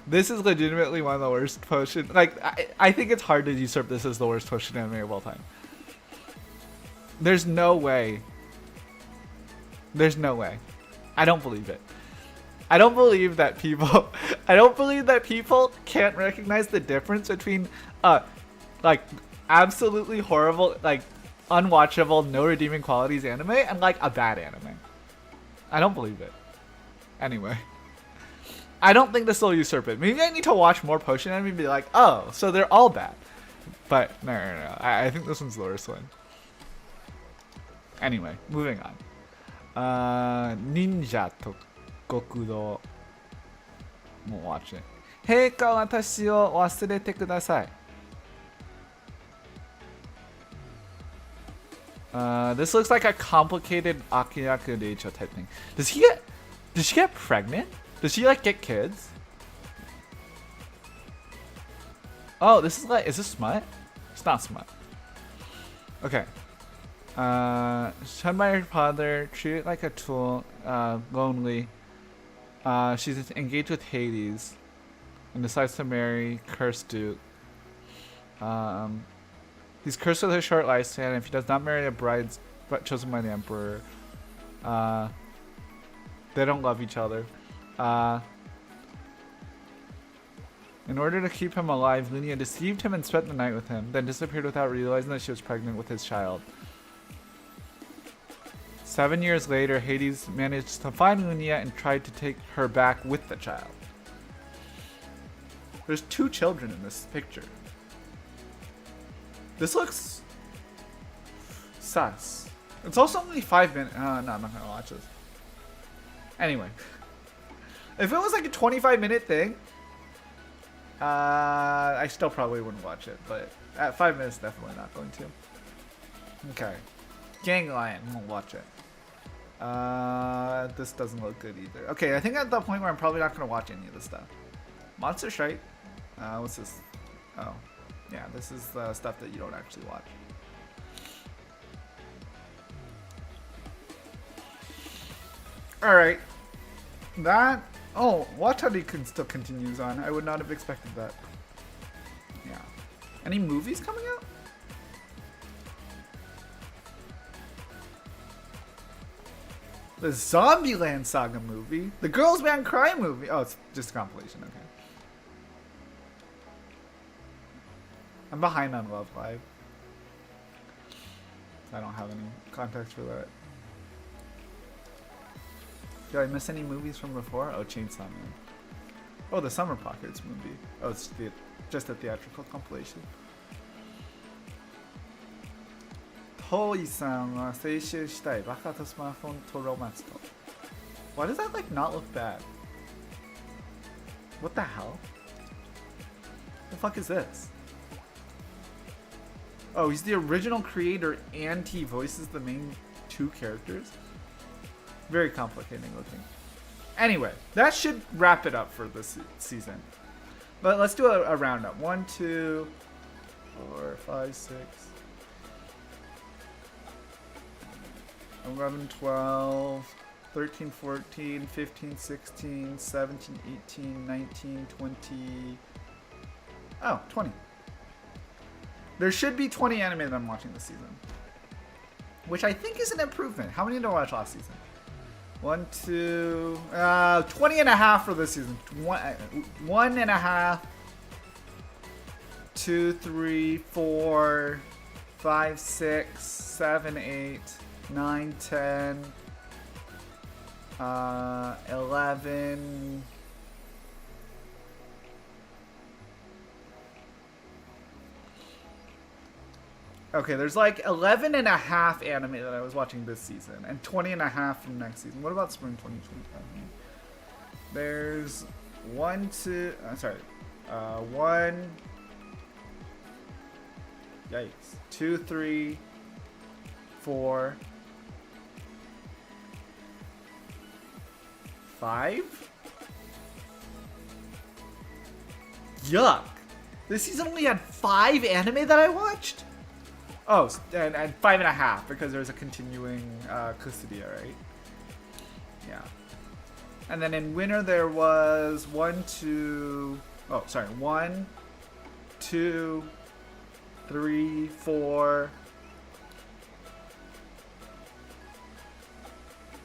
This is legitimately one of the worst potion. Like, I think it's hard to usurp this as the worst potion anime of all time. There's no way. There's no way. I don't believe it. I don't believe that people can't recognize the difference between like absolutely horrible, like unwatchable, no redeeming qualities anime and like a bad anime. I don't believe it. Anyway, I don't think this will usurp it. Maybe I need to watch more potion anime and be like, oh, so they're all bad. But no. I think this one's the worst one. Anyway, moving on. Ninja to Gokudo. Won't watch it. 陛下私を忘れてください. This looks like a complicated Akiraku Reicho type thing. Does she get pregnant? Does she like get kids? Oh, this is like, is this smut? It's not smut. Okay. Shunned by her father, treated like a tool, lonely. She's engaged with Hades and decides to marry Cursed Duke. He's cursed with a short lifespan, and if he does not marry a bride chosen by the Emperor, they don't love each other. In order to keep him alive, Lunia deceived him and spent the night with him, then disappeared without realizing that she was pregnant with his child. 7 years later, Hades managed to find Lunia and tried to take her back with the child. There's 2 children in this picture. This looks sus. It's also only 5 minutes. No, I'm not gonna watch this. Anyway, if it was like a 25-minute thing, I still probably wouldn't watch it. But at 5 minutes, definitely not going to. Okay, Gang Lion, won't watch it. This doesn't look good either. Okay, I think at the point where I'm probably not gonna watch any of this stuff. Monster Strike. What's this? Oh. Yeah, this is the stuff that you don't actually watch. Alright. That... Oh, Watari still continues on. I would not have expected that. Yeah. Any movies coming out? The Zombieland Saga movie? The Girls Band Cry movie? Oh, it's just a compilation, okay. I'm behind on Love Live. I don't have any context for that. Did I miss any movies from before? Oh, Chainsaw Man. Oh, the Summer Pockets movie. Oh, it's just a theatrical compilation. Toi-san wa seishū shitai baka to smartphone to romance to. Why does that like not look bad? What the hell? The fuck is this? Oh, he's the original creator and he voices the main 2 characters? Very complicated looking. Anyway, that should wrap it up for this season. But let's do a roundup. 1, 2, 4, 5, 6, 11, 12, 13, 14, 15, 16, 17, 18, 19, 20. Oh, 20. There should be 20 anime that I'm watching this season, which I think is an improvement. How many did I watch last season? 1, 2, 20 and a half for this season. 1 and a half, 2, 3, 4, 5, 6, 7, 8, 9, 10, 11. Okay, there's like 11 and a half anime that I was watching this season, and 20 and a half from next season. What about spring 2025? There's 1, 2, yikes, 2, 3, 4, 5? Yuck! This season only had 5 anime that I watched? Oh, and 5 and a half because there's a continuing Custodia, right? Yeah. And then in winter there was 1, 2, 3, 4,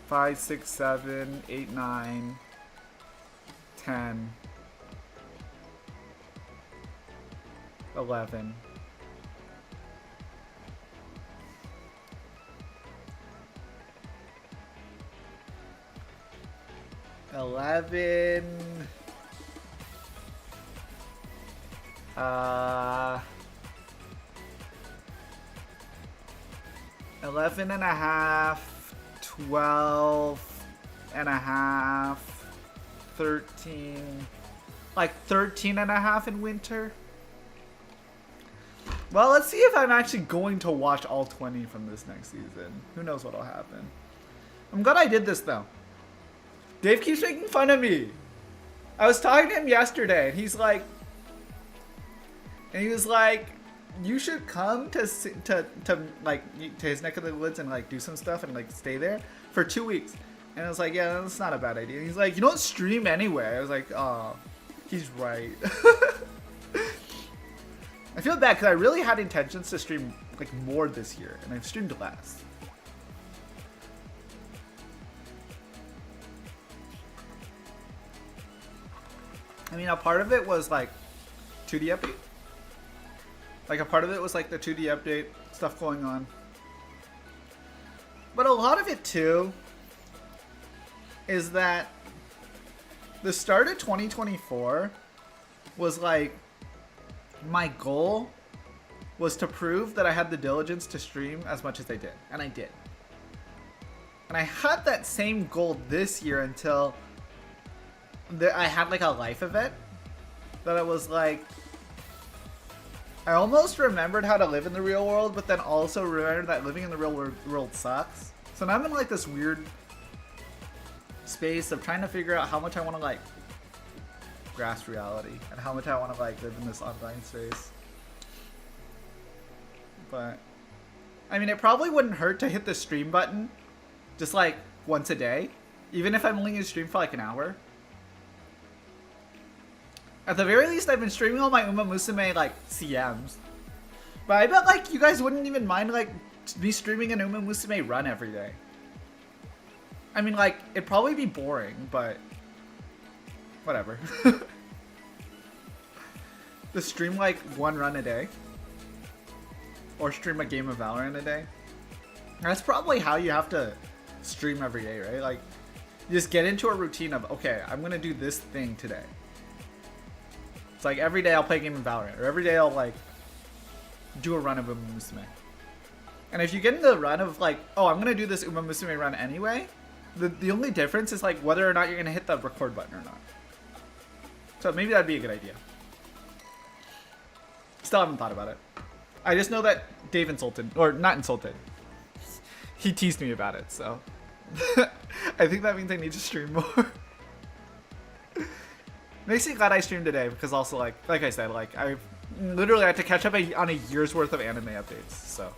5, 6, 7, 8, 9, 10, 11. 11. 12. 11 and a half, 12 and a half, 13, like 13 and a half in winter. Well, let's see if I'm actually going to watch all 20 from this next season. Who knows what'll happen. I'm glad I did this though. Dave keeps making fun of me. I was talking to him yesterday and he was like, you should come to his neck of the woods and like do some stuff and like stay there for 2 weeks. And I was like, yeah, that's not a bad idea. And he's like, you don't stream anyway. I was like, oh, he's right. I feel bad because I really had intentions to stream like more this year and I've streamed less. I mean, a part of it was like 2D update. Like a part of it was like the 2D update stuff going on. But a lot of it too is that the start of 2024 was like, my goal was to prove that I had the diligence to stream as much as I did. And I did. And I had that same goal this year until I had like a life event that I was like, I almost remembered how to live in the real world, but then also remembered that living in the real world sucks. So now I'm in like this weird space of trying to figure out how much I want to like grasp reality and how much I want to like live in this online space. But I mean, it probably wouldn't hurt to hit the stream button just like once a day, even if I'm only gonna stream for like an hour. At the very least, I've been streaming all my Uma Musume like CMs, but I bet like you guys wouldn't even mind like me streaming an Uma Musume run every day. I mean, like, it'd probably be boring, but whatever. To stream like one run a day, or stream a game of Valorant a day. That's probably how you have to stream every day, right? Like, you just get into a routine of, okay, I'm gonna do this thing today. It's like every day I'll play a game of Valorant, or every day I'll like do a run of Uma Musume. And if you get into the run of like, oh, I'm gonna do this Uma Musume run anyway, the only difference is like whether or not you're gonna hit the record button or not. So maybe that'd be a good idea. Still haven't thought about it. I just know that Dave insulted, or not insulted. He teased me about it, so I think that means I need to stream more. Makes me glad I streamed today because also like I said, like I've literally had to catch up on a year's worth of anime updates, so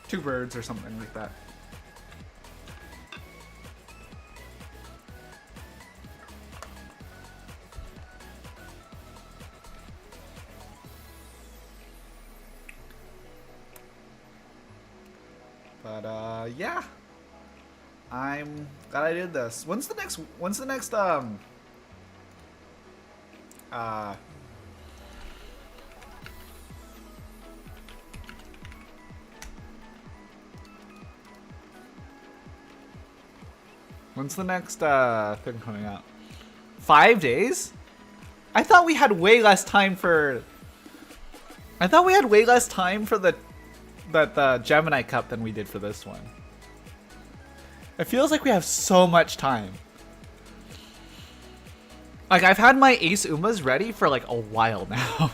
2 birds or something like that. But yeah, I'm glad I did this. When's the next When's the next thing coming out? 5 days? I thought we had way less time for the Gemini Cup than we did for this one. It feels like we have so much time. Like, I've had my Ace Umas ready for like a while now.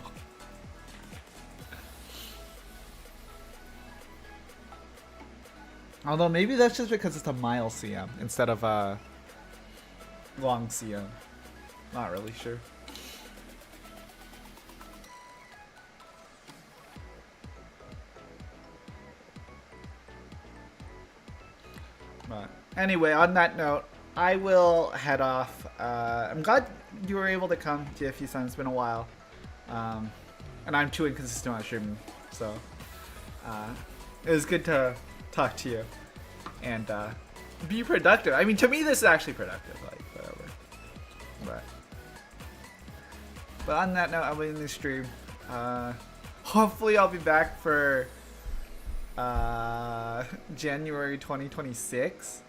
Although maybe that's just because it's a mile CM instead of a long CM. Not really sure. But anyway, on that note, I will head off. I'm glad you were able to come, TFU-san. It's been a while. And I'm too inconsistent on streaming, so it was good to talk to you and be productive. I mean, to me, this is actually productive. Like, whatever. But on that note, I'll be in the stream. Hopefully, I'll be back for January 2026.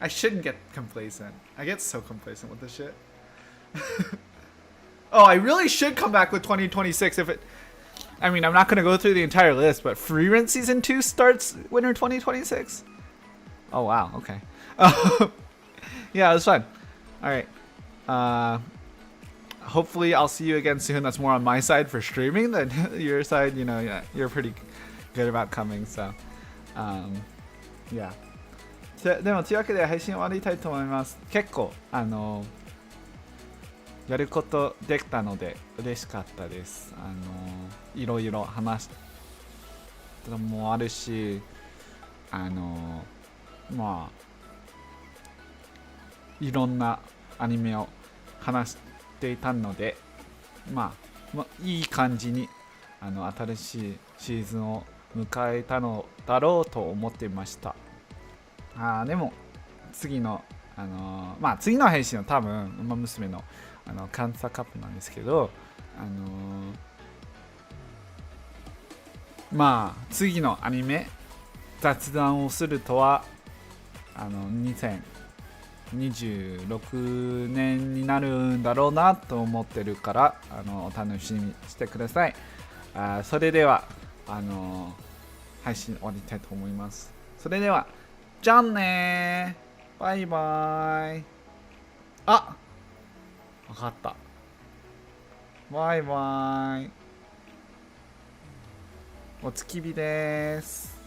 I shouldn't get complacent. I get so complacent with this shit. Oh, I really should come back with 2026 if it... I mean, I'm not going to go through the entire list, but Free Rent Season 2 starts winter 2026. Oh, wow. Okay. Yeah, it was fun. All right. Hopefully, I'll see you again soon. That's more on my side for streaming than your side. You know, yeah, you're pretty good about coming. So, yeah. でもというわけで配信終わりたいと思います。結構やることできたので嬉しかったです。いろいろ話したのもあるし、まあいろんなアニメを話していたので、まあいい感じに新しいシーズンを迎えたのだろうと思っていました。でも次の次の配信は多分ウマ娘の監査カップなんですけど、次のアニメ雑談をするとは2026年になるんだろうなと思ってるからお楽しみにしてください。それでは配信終わりたいと思います。それではじゃあねー、バイバイ。わかった。バイバイ。お月見です。